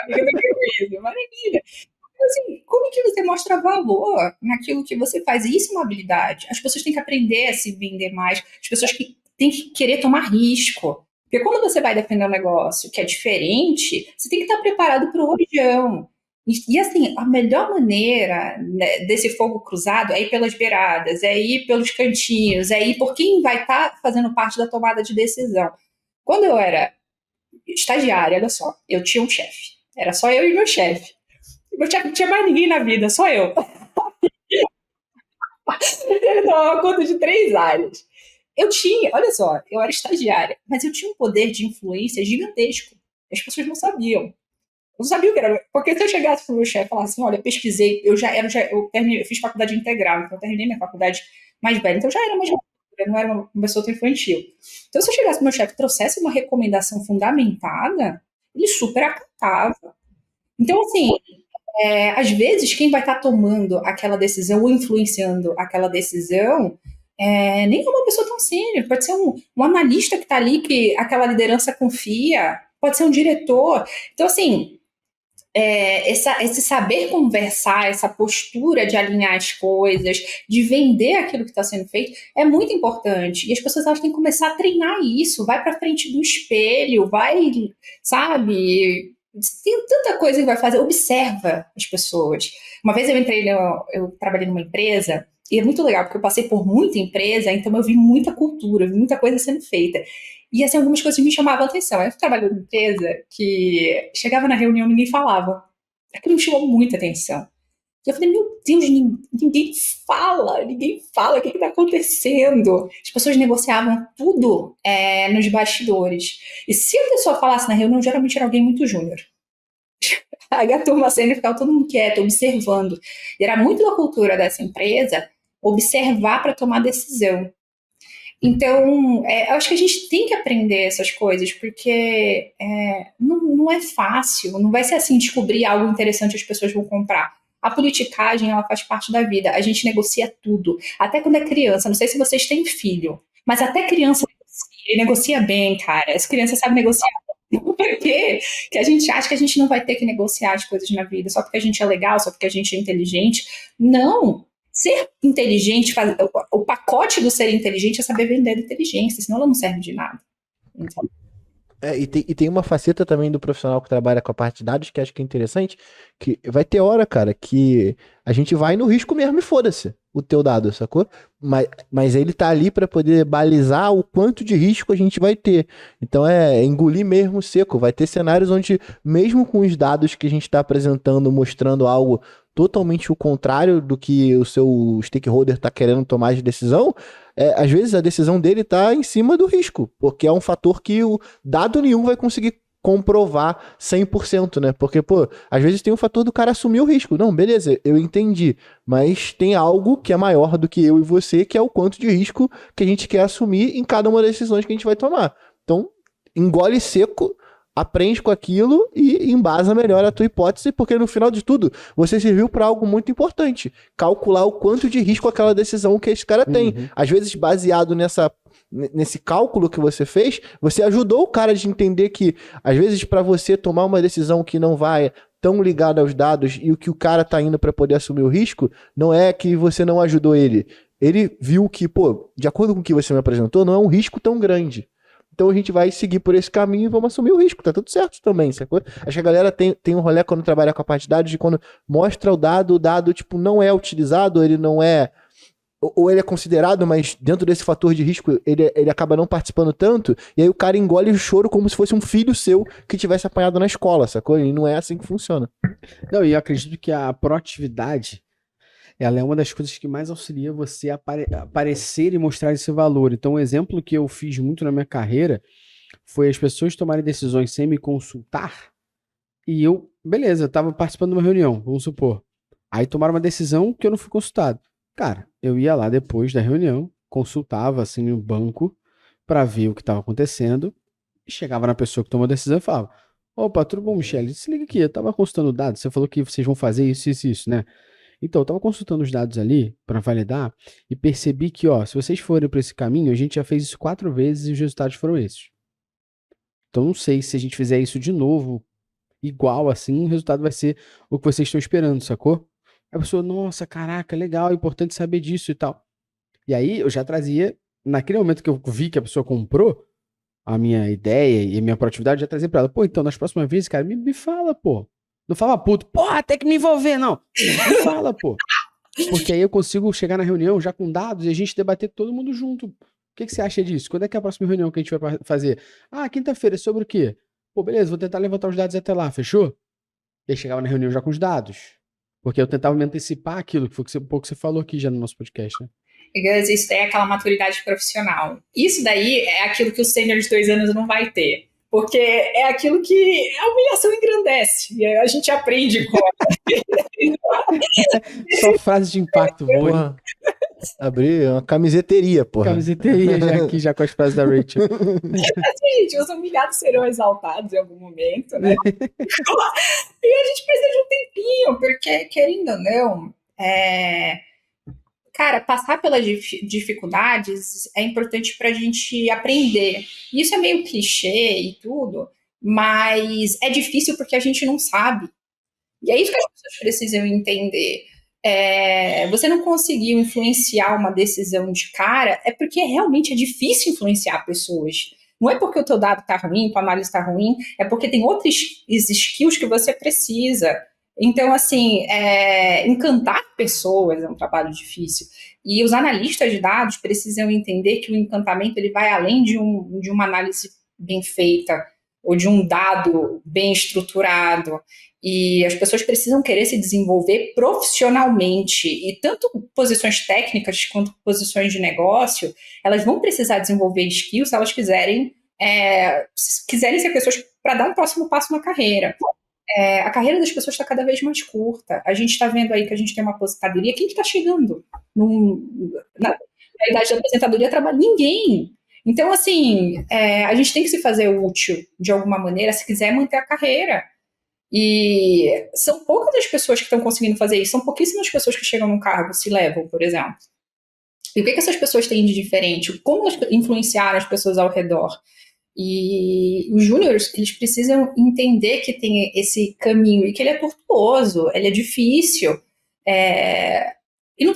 Amiga do prejuízo, maravilha. Assim, como que você mostra valor naquilo que você faz? E isso é uma habilidade. As pessoas têm que aprender a se vender mais. As pessoas que têm que querer tomar risco. Porque quando você vai defender um negócio que é diferente, você tem que estar preparado para o rojão. E, assim, a melhor maneira, né, desse fogo cruzado é ir pelas beiradas, é ir pelos cantinhos, é ir por quem vai estar fazendo parte da tomada de decisão. Quando eu era estagiária, olha só, eu tinha um chefe. Era só eu e meu chefe. Meu chefe não tinha mais ninguém na vida, só eu. Ele tomava conta de 3 áreas. Eu tinha, olha só, eu era estagiária, mas eu tinha um poder de influência gigantesco. As pessoas não sabiam. Eu não sabia o que era. Porque se eu chegasse pro meu chefe e falasse assim, olha, pesquisei, eu fiz faculdade integral, então eu terminei minha faculdade mais velha, então eu já era mais madura, eu não era uma pessoa tão infantil. Então se eu chegasse pro meu chefe e trouxesse uma recomendação fundamentada, ele super acatava. Então, assim, às vezes, quem vai estar tomando aquela decisão ou influenciando aquela decisão nem é uma pessoa tão sênior, pode ser um analista que está ali, que aquela liderança confia, pode ser um diretor. Então, assim, esse saber conversar, essa postura de alinhar as coisas, de vender aquilo que está sendo feito, é muito importante. E as pessoas elas têm que começar a treinar isso. Vai para frente do espelho, vai, sabe? Tem tanta coisa que vai fazer. Observa as pessoas. Uma vez eu trabalhei numa empresa, e é muito legal, porque eu passei por muita empresa, então eu vi muita cultura, vi muita coisa sendo feita. E assim, algumas coisas me chamavam a atenção. Eu trabalhei numa empresa que chegava na reunião e ninguém falava. Aquilo me chamou muita atenção. E eu falei, meu Deus, ninguém fala o que está acontecendo. As pessoas negociavam tudo nos bastidores. E se a pessoa falasse na reunião, geralmente era alguém muito júnior. Aí a turma sempre ficava todo mundo quieto, observando. E era muito da cultura dessa empresa observar para tomar decisão. Então, eu acho que a gente tem que aprender essas coisas, porque não é fácil, não vai ser assim descobrir algo interessante e as pessoas vão comprar. A politicagem, ela faz parte da vida, a gente negocia tudo, até quando é criança, não sei se vocês têm filho, mas até criança negocia bem, cara, as crianças sabem negociar. Por quê? Que a gente acha que a gente não vai ter que negociar as coisas na vida, só porque a gente é legal, só porque a gente é inteligente. Não! Ser inteligente, o pacote do ser inteligente é saber vender inteligência, senão ela não serve de nada. Então, E tem uma faceta também do profissional que trabalha com a parte de dados que acho que é interessante, que vai ter hora, cara, que a gente vai no risco mesmo e foda-se o teu dado, sacou? Mas ele tá ali para poder balizar o quanto de risco a gente vai ter. Então é engolir mesmo seco. Vai ter cenários onde, mesmo com os dados que a gente está apresentando, mostrando algo totalmente o contrário do que o seu stakeholder está querendo tomar de decisão, às vezes a decisão dele está em cima do risco, porque é um fator que o dado nenhum vai conseguir comprovar 100%, né? Porque, pô, às vezes tem o fator do cara assumir o risco. Não, beleza, eu entendi, mas tem algo que é maior do que eu e você, que é o quanto de risco que a gente quer assumir em cada uma das decisões que a gente vai tomar. Então, engole seco, aprende com aquilo e embasa melhor a tua hipótese, porque no final de tudo, você serviu para algo muito importante, calcular o quanto de risco aquela decisão que esse cara tem. Às vezes, baseado nesse cálculo que você fez, você ajudou o cara de entender que, às vezes, para você tomar uma decisão que não vai tão ligada aos dados e o que o cara tá indo para poder assumir o risco, não é que você não ajudou ele. Ele viu que, pô, de acordo com o que você me apresentou, não é um risco tão grande. Então a gente vai seguir por esse caminho e vamos assumir o risco, tá tudo certo também, sacou? Acho que a galera tem um rolê quando trabalha com a parte de dados, de quando mostra o dado, tipo, não é utilizado, ele não é, ou ele é considerado, mas dentro desse fator de risco, ele acaba não participando tanto, e aí o cara engole o choro como se fosse um filho seu que tivesse apanhado na escola, sacou? E não é assim que funciona. Não, e eu acredito que a proatividade, ela é uma das coisas que mais auxilia você a aparecer e mostrar esse valor. Então, um exemplo que eu fiz muito na minha carreira foi as pessoas tomarem decisões sem me consultar e eu, beleza, eu tava participando de uma reunião, vamos supor. Aí tomaram uma decisão que eu não fui consultado. Cara, eu ia lá depois da reunião, consultava assim no banco para ver o que estava acontecendo e chegava na pessoa que tomou a decisão e falava: Opa, tudo bom, Michele? Se liga aqui, eu tava consultando dados, você falou que vocês vão fazer isso, né? Então, eu estava consultando os dados ali para validar e percebi que, ó, se vocês forem para esse caminho, a gente já fez isso 4 vezes e os resultados foram esses. Então, não sei se a gente fizer isso de novo, igual assim, o resultado vai ser o que vocês estão esperando, sacou? Aí a pessoa, nossa, caraca, legal, é importante saber disso e tal. E aí eu já trazia, naquele momento que eu vi que a pessoa comprou a minha ideia e a minha proatividade, eu já trazia para ela, pô, então nas próximas vezes, cara, me fala, pô. Não fala puto, porra, tem que me envolver, não. Me fala, pô. Porque aí eu consigo chegar na reunião já com dados e a gente debater todo mundo junto. O que você acha disso? Quando é que é a próxima reunião que a gente vai fazer? Ah, quinta-feira, sobre o quê? Pô, beleza, vou tentar levantar os dados até lá, fechou? E aí chegava na reunião já com os dados. Porque eu tentava me antecipar aquilo, que foi um pouco que você falou aqui já no nosso podcast, né? isso é aquela maturidade profissional. Isso daí é aquilo que o sênior de 2 anos não vai ter. Porque é aquilo que a humilhação engrandece. E a gente aprende com Só frase de impacto boa. Porra, abrir uma camiseteria, porra. Camiseteria já aqui, já com as frases da Rachel. gente, os humilhados serão exaltados em algum momento, né? E a gente precisa de um tempinho, porque, querendo ou não, cara, passar pelas dificuldades é importante para a gente aprender. Isso é meio clichê e tudo, mas é difícil porque a gente não sabe. E é isso que as pessoas precisam entender. Você não conseguiu influenciar uma decisão de cara, é porque realmente é difícil influenciar pessoas. Não é porque o teu dado está ruim, tua análise está ruim, é porque tem outros skills que você precisa. Então, assim, encantar pessoas é um trabalho difícil. E os analistas de dados precisam entender que o encantamento ele vai além de uma análise bem feita ou de um dado bem estruturado. E as pessoas precisam querer se desenvolver profissionalmente. E tanto posições técnicas quanto posições de negócio, elas vão precisar desenvolver skills se elas quiserem ser pessoas para dar um próximo passo na carreira. A carreira das pessoas está cada vez mais curta. A gente está vendo aí que a gente tem uma aposentadoria. Quem está chegando na idade da aposentadoria trabalha? Ninguém. Então, assim, a gente tem que se fazer útil de alguma maneira se quiser manter a carreira. E são poucas as pessoas que estão conseguindo fazer isso. São pouquíssimas pessoas que chegam num cargo, se levam, por exemplo. E o que essas pessoas têm de diferente? Como elas influenciaram as pessoas ao redor? E os júniores, eles precisam entender que tem esse caminho e que ele é tortuoso, ele é difícil, e não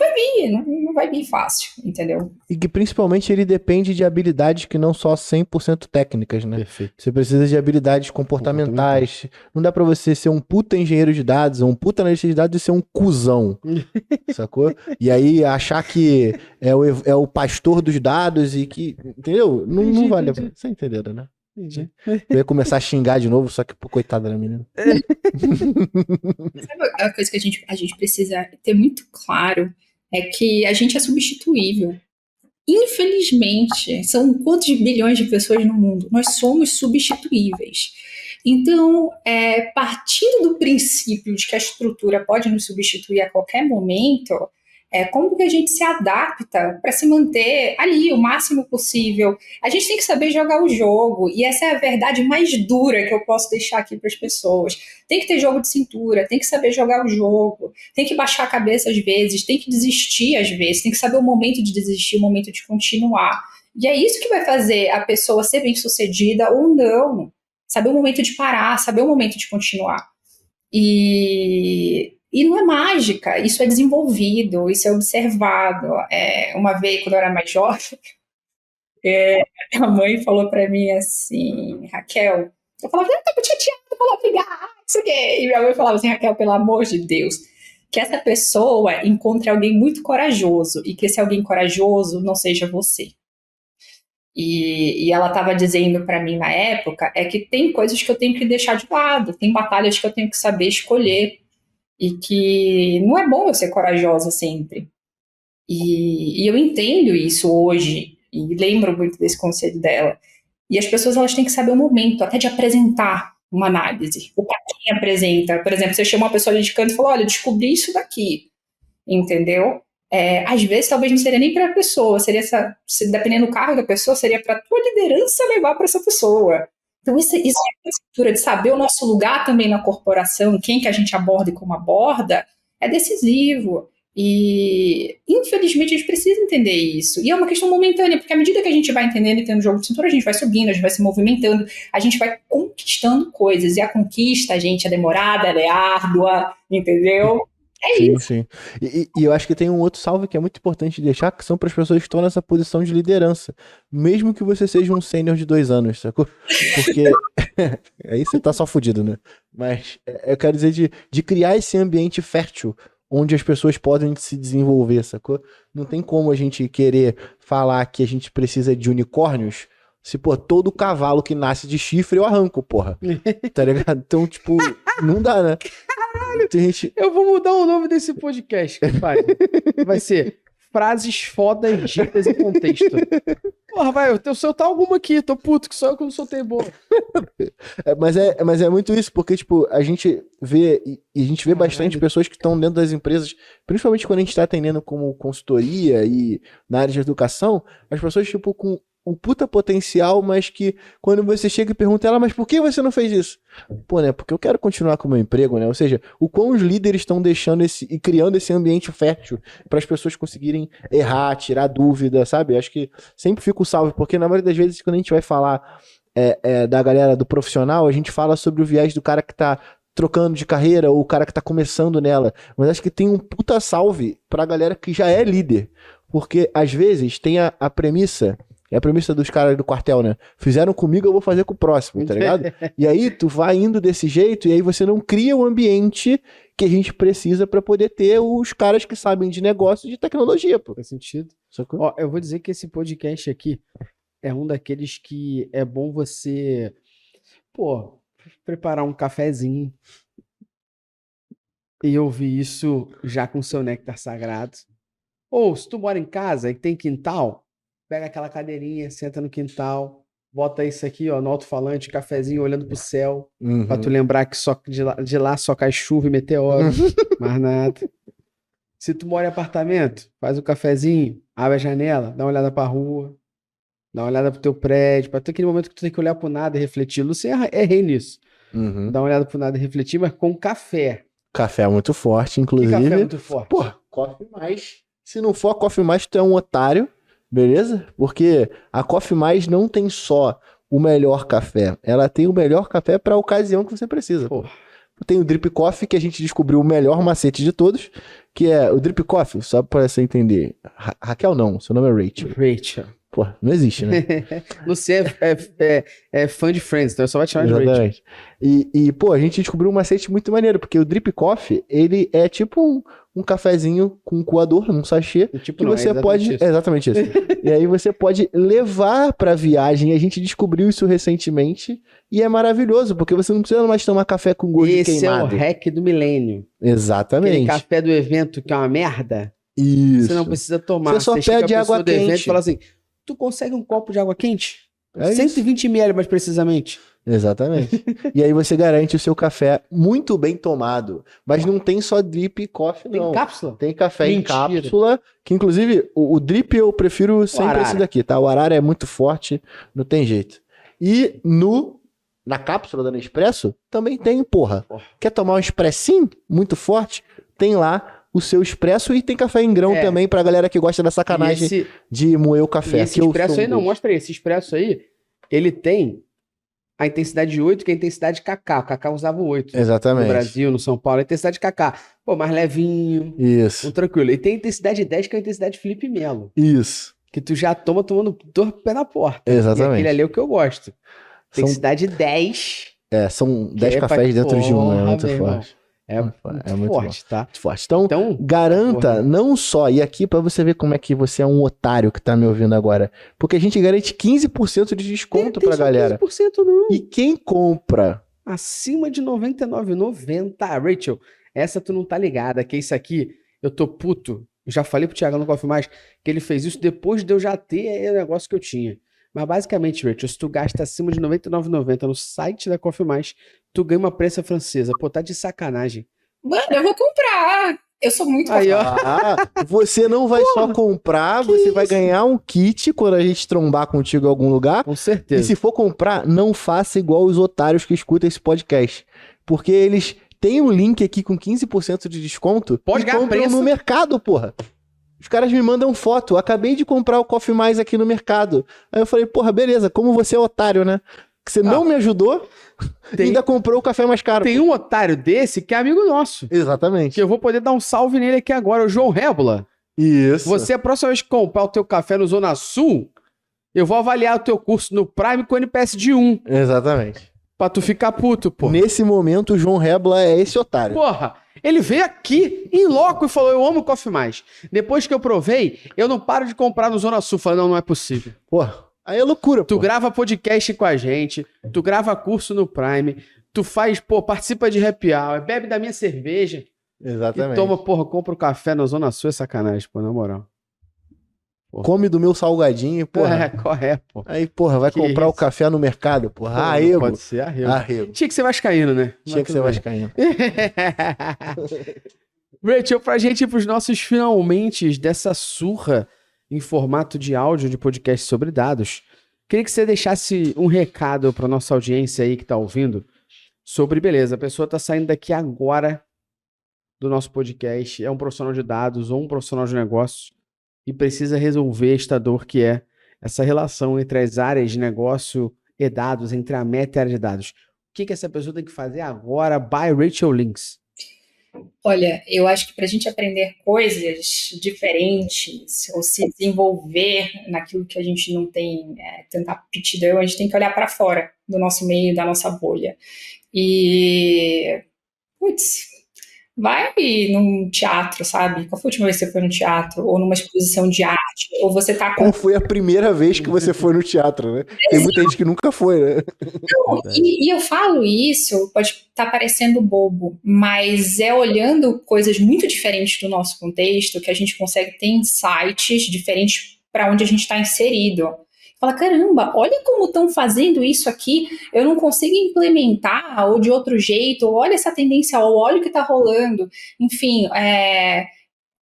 vai vir fácil, entendeu? E que principalmente ele depende de habilidades que não só 100% técnicas, né? Perfeito. Você precisa de habilidades comportamentais. Não dá pra você ser um puta engenheiro de dados ou um puta analista de dados e ser um cuzão, sacou? E aí achar que é o pastor dos dados e que, entendeu? Não vale. Você entendeu, né? Entendi. Eu ia começar a xingar de novo, só que, pô, coitada da menina. Sabe a coisa que a gente precisa ter muito claro é que a gente é substituível. Infelizmente, são quantos bilhões de pessoas no mundo? Nós somos substituíveis. Então, partindo do princípio de que a estrutura pode nos substituir a qualquer momento, como que a gente se adapta para se manter ali o máximo possível? A gente tem que saber jogar o jogo, e essa é a verdade mais dura que eu posso deixar aqui para as pessoas. Tem que ter jogo de cintura, tem que saber jogar o jogo, tem que baixar a cabeça às vezes, tem que desistir às vezes, tem que saber o momento de desistir, o momento de continuar. E é isso que vai fazer a pessoa ser bem-sucedida ou não. Saber o momento de parar, saber o momento de continuar. E não é mágica, isso é desenvolvido, isso é observado. Uma vez, quando eu era mais jovem, a mãe falou para mim assim, Raquel, eu falava, eu tô chateada, eu falava, obrigada, isso aqui. E minha mãe falava assim, Raquel, pelo amor de Deus, que essa pessoa encontre alguém muito corajoso e que esse alguém corajoso não seja você. E ela estava dizendo para mim na época que tem coisas que eu tenho que deixar de lado, tem batalhas que eu tenho que saber escolher e que não é bom eu ser corajosa sempre. E eu entendo isso hoje e lembro muito desse conselho dela. E as pessoas elas têm que saber o momento até de apresentar uma análise. O para quem apresenta, por exemplo, você chama uma pessoa ali de canto e fala, olha, descobri isso daqui, entendeu? Às vezes talvez não seria nem para a pessoa, seria dependendo do cargo da pessoa, seria para a tua liderança levar para essa pessoa. Então isso é a estrutura de saber o nosso lugar também na corporação, quem que a gente aborda e como aborda, é decisivo. E infelizmente a gente precisa entender isso. E é uma questão momentânea, porque à medida que a gente vai entendendo e tendo jogo de cintura, a gente vai subindo, a gente vai se movimentando, a gente vai conquistando coisas. E a conquista, gente, é demorada, ela é árdua, entendeu? Sim, isso. sim. E eu acho que tem um outro salve que é muito importante deixar, que são para as pessoas que estão nessa posição de liderança. Mesmo que você seja um sênior de 2 anos, sacou? Porque aí você tá só fudido, né? Mas eu quero dizer de criar esse ambiente fértil onde as pessoas podem se desenvolver, sacou? Não tem como a gente querer falar que a gente precisa de unicórnios se, pô, todo cavalo que nasce de chifre eu arranco, porra. Tá ligado? Então, tipo, não dá, né? Tem gente... Eu vou mudar o nome desse podcast, pai. Vai ser Frases Fodas Ditas em Contexto. Porra, vai, eu soltar alguma aqui, tô puto, que só eu que não soltei boa. Mas é muito isso, porque, tipo, a gente vê, e a gente vê bastante pessoas que estão dentro das empresas, principalmente quando a gente tá atendendo como consultoria e na área de educação, as pessoas, tipo, com um puta potencial, mas que quando você chega e pergunta ela, mas por que você não fez isso? Pô, né, porque eu quero continuar com o meu emprego, né? Ou seja, o quão os líderes estão deixando e criando esse ambiente fértil para as pessoas conseguirem errar, tirar dúvida, sabe? Acho que sempre fica o salve, porque na maioria das vezes quando a gente vai falar da galera do profissional, a gente fala sobre o viés do cara que tá trocando de carreira ou o cara que tá começando nela, mas acho que tem um puta salve pra galera que já é líder, porque às vezes tem a premissa É a premissa dos caras do quartel, né? Fizeram comigo, eu vou fazer com o próximo, tá ligado? E aí tu vai indo desse jeito e aí você não cria o ambiente que a gente precisa pra poder ter os caras que sabem de negócio e de tecnologia, pô. Faz sentido. Sacou? Ó, eu vou dizer que esse podcast aqui é um daqueles que é bom você, pô, preparar um cafezinho e ouvir isso já com seu néctar sagrado. Ou, se tu mora em casa e tem quintal, pega aquela cadeirinha, senta no quintal, bota isso aqui, ó, no alto-falante, cafezinho, olhando pro céu, pra tu lembrar que só de lá só cai chuva e meteoro, mais nada. Se tu mora em apartamento, faz o cafezinho, abre a janela, dá uma olhada pra rua, dá uma olhada pro teu prédio, pra ter aquele momento que tu tem que olhar pro nada e refletir. Luciano, errei nisso. Uhum. Dá uma olhada pro nada e refletir, mas com café. Café é muito forte, Que inclusive. café é muito forte? Pô, Coffee Mais. Se não for a Coffee Mais, tu é um otário, beleza? Porque a Coffee Mais não tem só o melhor café, ela tem o melhor café pra ocasião que você precisa. Pô. Tem o Drip Coffee, que a gente descobriu o melhor macete de todos, que é o Drip Coffee, só pra você entender. Raquel não, seu nome é Rachel. Rachel. Pô, não existe, né? Luciano é fã de Friends, então eu só vou te chamar de Rachel. Exatamente. Pô, a gente descobriu um macete muito maneiro, porque o Drip Coffee, ele é tipo um cafezinho com coador, num sachê, Tipo, que não, é você exatamente pode... isso. É exatamente isso. E aí você pode levar pra viagem, a gente descobriu isso recentemente, e é maravilhoso, porque você não precisa mais tomar café com gosto de Esse é o queimado. hack do milênio. Aquele Exatamente. café do evento que é uma merda, Isso. você não precisa tomar. Você só chega pede a pessoa água do evento quente. e fala assim, tu consegue um copo de água quente? É isso. 120 ml mais precisamente. Exatamente. E aí você garante o seu café muito bem tomado. Mas não tem só drip coffee, Tem não. cápsula? Tem café em Mentira. cápsula, que inclusive o drip eu prefiro sempre Arara. esse daqui, tá? O Arara é muito forte, não tem jeito. E na cápsula da Nespresso também tem, porra. Quer tomar um expressinho muito forte? Tem lá o seu expresso e tem café em grão É. também pra galera que gosta da E sacanagem esse, de moer o e café. esse que eu expresso sou um aí, não, deles. mostra aí. Esse expresso aí, ele tem a intensidade de 8, que é a intensidade de Cacá. O Cacá usava o 8. Exatamente. No Brasil, no São Paulo, a intensidade de Cacá. Pô, mais levinho, Isso. tranquilo. E tem a intensidade 10, que é a intensidade de Felipe Melo. Isso. Que tu já toma tomando dois pés na porta. Exatamente. E aquele ali é o que eu gosto. São- Intensidade 10. São que 10 é pra- cafés dentro de um, é Porra, muito meu irmão. forte. É Muito muito bom. forte, tá? Muito forte. Então, Então, garanta porra. não só, e aqui pra você ver como é que você é um otário que tá me ouvindo agora, porque a gente garante 15% de desconto pra só galera. 15% não. E quem compra, Acima de R$ 99,90. Rachel, essa tu não tá ligada, que isso aqui, eu tô puto. Eu já falei pro Thiago no Coffee Mais que ele fez isso depois de eu já ter o negócio que eu tinha. Mas basicamente, Rachel, se tu gasta acima de R$ 99,90 no site da Coffee Mais, tu ganha uma prensa francesa. Pô, tá de sacanagem. Mano, eu vou comprar. Eu sou muito Aí, ó. você não vai só comprar, você vai ganhar um kit quando a gente trombar contigo em algum lugar. Com E certeza. se for comprar, não faça igual os otários que escutam esse podcast. Porque eles têm um link aqui com 15% de desconto Pode e ganhar compram preço. no mercado, porra. Os caras me mandam foto. Acabei de comprar o Coffee Mais aqui no mercado. Aí eu falei, porra, beleza, como você é otário, né? Que você não me ajudou e Tem- ainda comprou o café mais caro. Tem um otário desse que é amigo nosso. Exatamente. Que eu vou poder dar um salve nele aqui agora, o João Rébula. Isso. Você, a próxima vez que comprar o teu café no Zona Sul, eu vou avaliar o teu curso no Prime com NPS de 1, Exatamente. pra tu ficar puto, pô. Nesse momento, o João Rebla é esse otário. Porra, ele veio aqui, em loco, e falou, eu amo o Coffee Mais. Depois que eu provei, eu não paro de comprar no Zona Sul. Falei, não é possível. Porra, aí é loucura, Tu pô. grava podcast com a gente, tu grava curso no Prime, tu faz, pô, participa de happy hour, bebe da minha cerveja Exatamente. e toma, porra, compra o café na Zona Sul, é sacanagem, pô, na moral. Come do meu salgadinho, porra. É, correto, pô. Aí, porra, vai Que comprar o isso? café no mercado, porra. Pô, não Arrego. pode ser, arrego. Arrego. Tinha que ser vascaíno, né? Tinha que ser vascaíno. Rachel, pra gente ir pros nossos finalmente dessa surra em formato de áudio de podcast sobre dados, queria que você deixasse um recado pra nossa audiência aí que tá ouvindo sobre, beleza, a pessoa tá saindo daqui agora do nosso podcast, é um profissional de dados ou um profissional de negócios e precisa resolver esta dor que é essa relação entre as áreas de negócio e dados, entre a meta e a área de dados. O que essa pessoa tem que fazer agora by Rachel Links? Olha, eu acho que para a gente aprender coisas diferentes ou se desenvolver naquilo que a gente não tem tanta aptidão, a gente tem que olhar para fora do nosso meio, da nossa bolha. E, putz, vai num teatro, sabe? Qual foi a última vez que você foi no teatro? Ou numa exposição de arte? Ou você tá com... Qual foi a primeira vez que você foi no teatro, né? Tem muita gente que nunca foi, né? Não, e eu falo isso, pode estar parecendo bobo, mas é olhando coisas muito diferentes do nosso contexto que a gente consegue ter insights diferentes para onde a gente está inserido. Fala, caramba, olha como estão fazendo isso aqui, eu não consigo implementar, ou de outro jeito, ou olha essa tendência, ou olha o que está rolando. Enfim,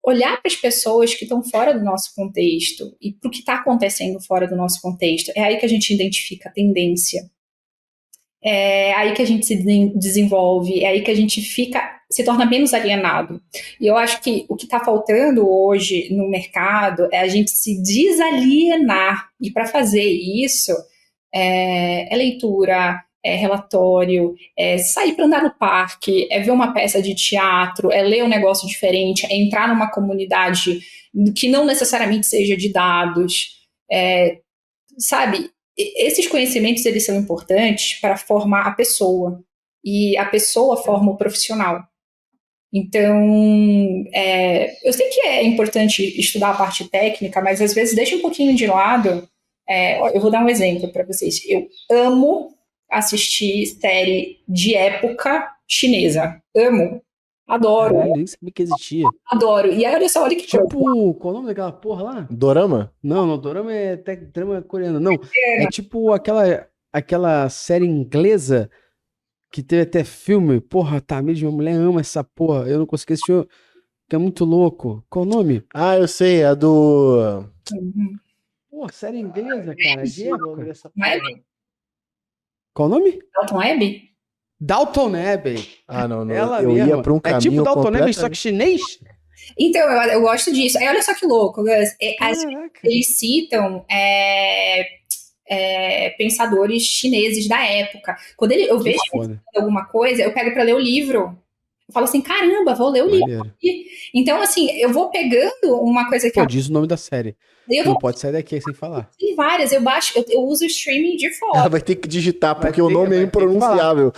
olhar para as pessoas que estão fora do nosso contexto e para o que está acontecendo fora do nosso contexto. É aí que a gente identifica a tendência. É aí que a gente se desenvolve, é aí que a gente se torna menos alienado. E eu acho que o que está faltando hoje no mercado é a gente se desalienar. E para fazer isso, é leitura, é relatório, é sair para andar no parque, é ver uma peça de teatro, é ler um negócio diferente, é entrar numa comunidade que não necessariamente seja de dados, sabe? Esses conhecimentos, eles são importantes para formar a pessoa, e a pessoa forma o profissional. Então, eu sei que é importante estudar a parte técnica, mas às vezes deixa um pouquinho de lado. Eu vou dar um exemplo para vocês. Eu amo assistir série de época chinesa. Amo. Adoro. Caralho, nem sabia que existia. Adoro. E aí, olha só, olha que coisa. Tipo, qual o nome daquela porra lá? Dorama? Não, Dorama é drama coreano. Não, é tipo aquela série inglesa que teve até filme. Porra, tá, mesmo, minha mulher ama essa porra. Eu não consegui assistir, que é muito louco. Qual o nome? Ah, eu sei, a do... Pô, série inglesa, cara, de época. Web? Qual o nome? Dalton Web? Downton Abbey. Ah, não, Ela eu mesma. ia pra um É caminho tipo Downton Abbey, completamente... só que chinês? Então, eu gosto disso. Aí, olha só que louco. Caraca. Eles citam pensadores chineses da época. Quando eu vejo foda. alguma coisa, eu pego para ler o livro. Eu falo assim, caramba, vou ler o livro. Maneiro. Então, assim, eu vou pegando uma coisa que... Pô, diz o nome da série. eu Não vou... pode sair daqui sem falar. Tem várias, eu baixo, eu uso o streaming de Ela fora. vai ter que digitar, porque Vai o nome ter é que impronunciável.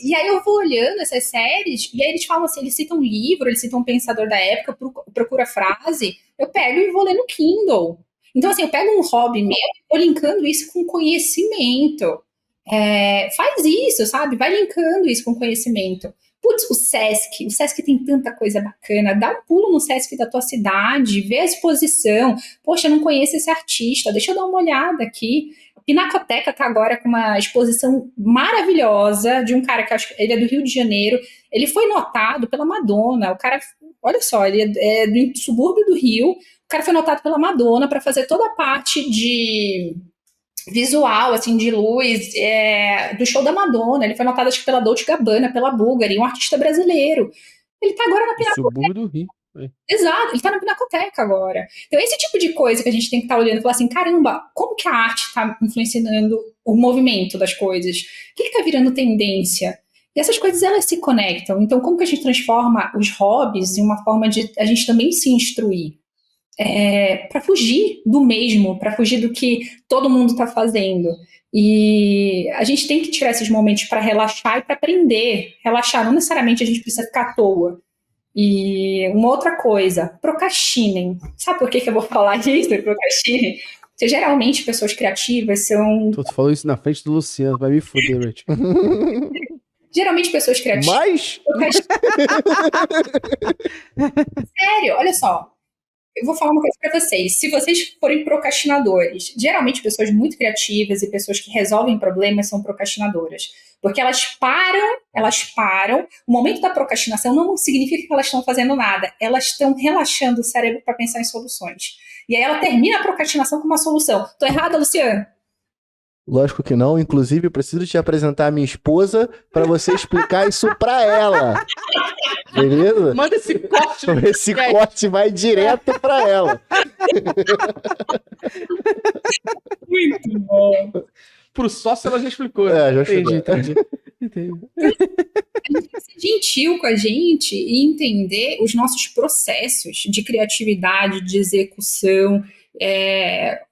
E aí eu vou olhando essas séries, e aí eles falam assim, eles citam um livro, eles citam um pensador da época, procura a frase, eu pego e vou ler no Kindle. Então, assim, eu pego um hobby meu e vou linkando isso com conhecimento. Faz isso, sabe? Vai linkando isso com conhecimento. Putz, o Sesc tem tanta coisa bacana. Dá um pulo no Sesc da tua cidade, vê a exposição. Poxa, eu não conheço esse artista, deixa eu dar uma olhada aqui. A Pinacoteca tá agora com uma exposição maravilhosa de um cara que acho que ele é do Rio de Janeiro. Ele foi notado pela Madonna. O cara, olha só, ele é do subúrbio do Rio. O cara foi notado pela Madonna para fazer toda a parte de visual, assim, de luz, do show da Madonna. Ele foi notado, acho que pela Dolce Gabbana, pela Bulgari, um artista brasileiro. Ele tá agora na Pinacoteca. Subúrbio do Rio. Exato, ele tá na Pinacoteca agora. Então, esse tipo de coisa que a gente tem que estar olhando e falar assim, caramba, como que a arte tá influenciando o movimento das coisas? O que tá virando tendência? E essas coisas, elas se conectam. Então, como que a gente transforma os hobbies em uma forma de a gente também se instruir? Para fugir do mesmo, para fugir do que todo mundo está fazendo. E a gente tem que tirar esses momentos para relaxar e para aprender. Relaxar, não necessariamente a gente precisa ficar à toa. E uma outra coisa, procrastinem. Sabe por que eu vou falar disso? Procrastinem. Porque geralmente pessoas criativas são... Tu falou isso na frente do Luciano, vai me foder, Rich. Geralmente pessoas criativas... Mas... Sério, olha só. Eu vou falar uma coisa para vocês. Se vocês forem procrastinadores, geralmente pessoas muito criativas e pessoas que resolvem problemas são procrastinadoras. Porque elas param. O momento da procrastinação não significa que elas estão fazendo nada. Elas estão relaxando o cérebro para pensar em soluções. E aí ela termina a procrastinação com uma solução. Tô errada, Luciano? Lógico que não. Inclusive, eu preciso te apresentar a minha esposa para você explicar isso para ela. Beleza? Manda esse corte. Esse corte vai direto para ela. Muito bom. Pro sócio ela já explicou. Já explicou. Entendi. A gente tem que ser gentil com a gente e entender os nossos processos de criatividade, de execução.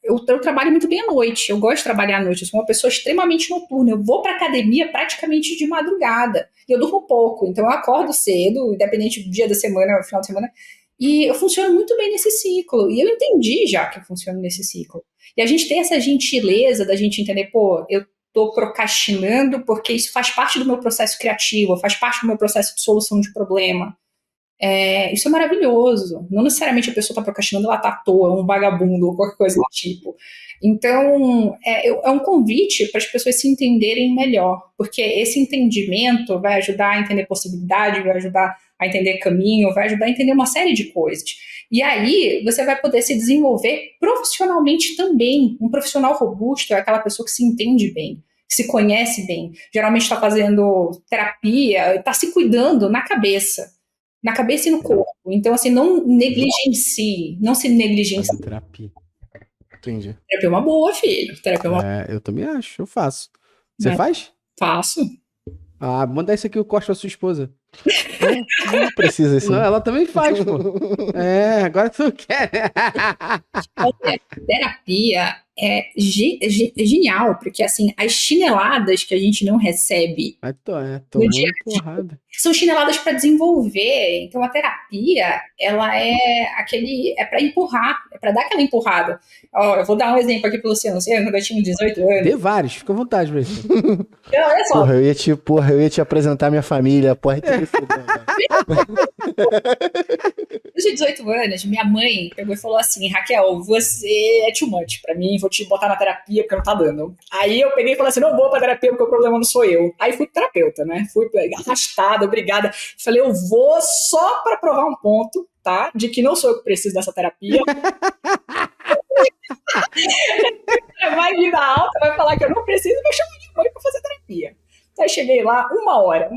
Eu trabalho muito bem à noite, eu gosto de trabalhar à noite, eu sou uma pessoa extremamente noturna, eu vou para academia praticamente de madrugada, e eu durmo pouco, então eu acordo cedo, independente do dia da semana, final de semana, e eu funciono muito bem nesse ciclo, e eu entendi já que eu funciono nesse ciclo. E a gente tem essa gentileza da gente entender, pô, eu estou procrastinando porque isso faz parte do meu processo criativo, faz parte do meu processo de solução de problema. Isso é maravilhoso. Não necessariamente a pessoa está procrastinando, ela está à toa, um vagabundo ou qualquer coisa do tipo. Então, é um convite para as pessoas se entenderem melhor, porque esse entendimento vai ajudar a entender possibilidade, vai ajudar a entender caminho, vai ajudar a entender uma série de coisas. E aí, você vai poder se desenvolver profissionalmente também. Um profissional robusto é aquela pessoa que se entende bem, que se conhece bem. Geralmente está fazendo terapia, está se cuidando na cabeça e no corpo. Então, assim, não negligencie, não se negligencie. Terapia. Entendi. Terapia é uma boa, filho. Terapia é uma Eu também acho, eu faço. Você faz? Faço. Ah, manda isso aqui, eu corto a sua esposa. Não precisa assim. Não, ela também faz, pô. Agora tu quer. Terapia é genial, porque assim, as chineladas que a gente não recebe Tomando porrada. são chineladas para desenvolver. Então a terapia, ela é para empurrar, é para dar aquela empurrada. Ó, eu vou dar um exemplo aqui pro Luciano. Luciano, quando eu tinha 18 anos. Dê vários, fica à vontade, Brasil. Olha só. Porra, eu ia te apresentar minha família. Porra, Eu tinha 18 anos, minha mãe pegou e falou assim: Raquel, você é too much pra mim, vou te botar na terapia porque não tá dando. Aí eu peguei e falei assim: não vou pra terapia porque o problema não sou eu. Aí fui pro terapeuta, né? Fui arrastada, obrigada. Falei: eu vou só pra provar um ponto, tá? De que não sou eu que preciso dessa terapia. Vai vir da alta, vai falar que eu não preciso, vai chamar minha mãe pra fazer terapia. Aí cheguei lá, uma hora.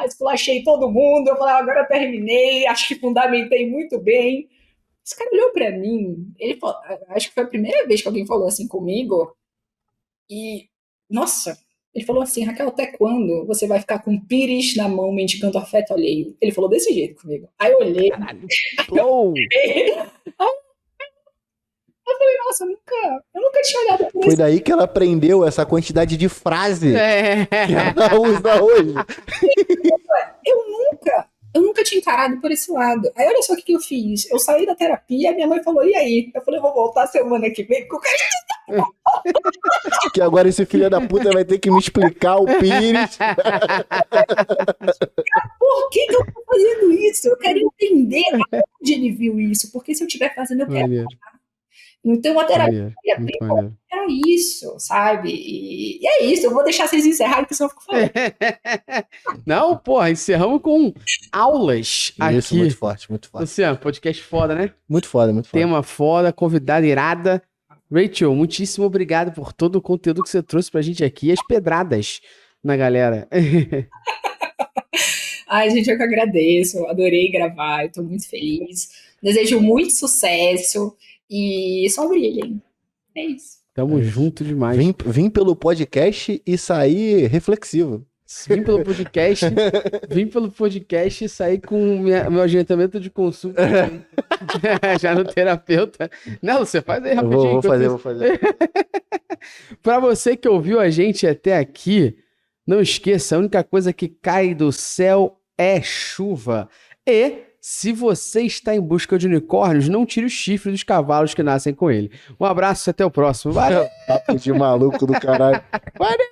Esculachei todo mundo, eu falei, agora eu terminei, acho que fundamentei muito bem. Esse cara olhou pra mim, ele falou, acho que foi a primeira vez que alguém falou assim comigo, e, nossa, ele falou assim: Raquel, até quando você vai ficar com pires na mão mendigando afeto alheio? Ele falou desse jeito comigo. Aí eu olhei, eu falei, nossa, eu nunca tinha olhado pra isso. Foi daí que ela aprendeu essa quantidade de frase que ela usa hoje. Eu nunca tinha encarado por esse lado. Aí olha só o que eu fiz. Eu saí da terapia, minha mãe falou, e aí? Eu falei, eu vou voltar semana que vem com o cara. Que agora esse filho da puta vai ter que me explicar o pires. Por que eu tô fazendo isso? Eu quero entender onde ele viu isso. Porque se eu estiver fazendo, eu quero parar. Então a terapia era isso, sabe? E é isso, eu vou deixar vocês encerrarem, porque senão eu fico falando. Não, porra, encerramos com aulas aqui. Isso, muito forte, muito forte. Luciano, podcast foda, né? Muito foda, muito foda. Tema foda, convidada irada. Rachel, muitíssimo obrigado por todo o conteúdo que você trouxe pra gente aqui, as pedradas na galera. Ai, gente, eu que agradeço, adorei gravar, eu tô muito feliz. Desejo muito sucesso. E só brilhem. É isso. Tamo junto demais. Vim pelo podcast e saí reflexivo. Vim pelo podcast e saí com meu agendamento de consulta já no terapeuta. Não, você faz aí rapidinho. Vou fazer. Pra você que ouviu a gente até aqui, não esqueça, a única coisa que cai do céu é chuva. E se você está em busca de unicórnios, não tire o chifre dos cavalos que nascem com ele. Um abraço e até o próximo. Valeu! Papo de maluco do caralho. Valeu!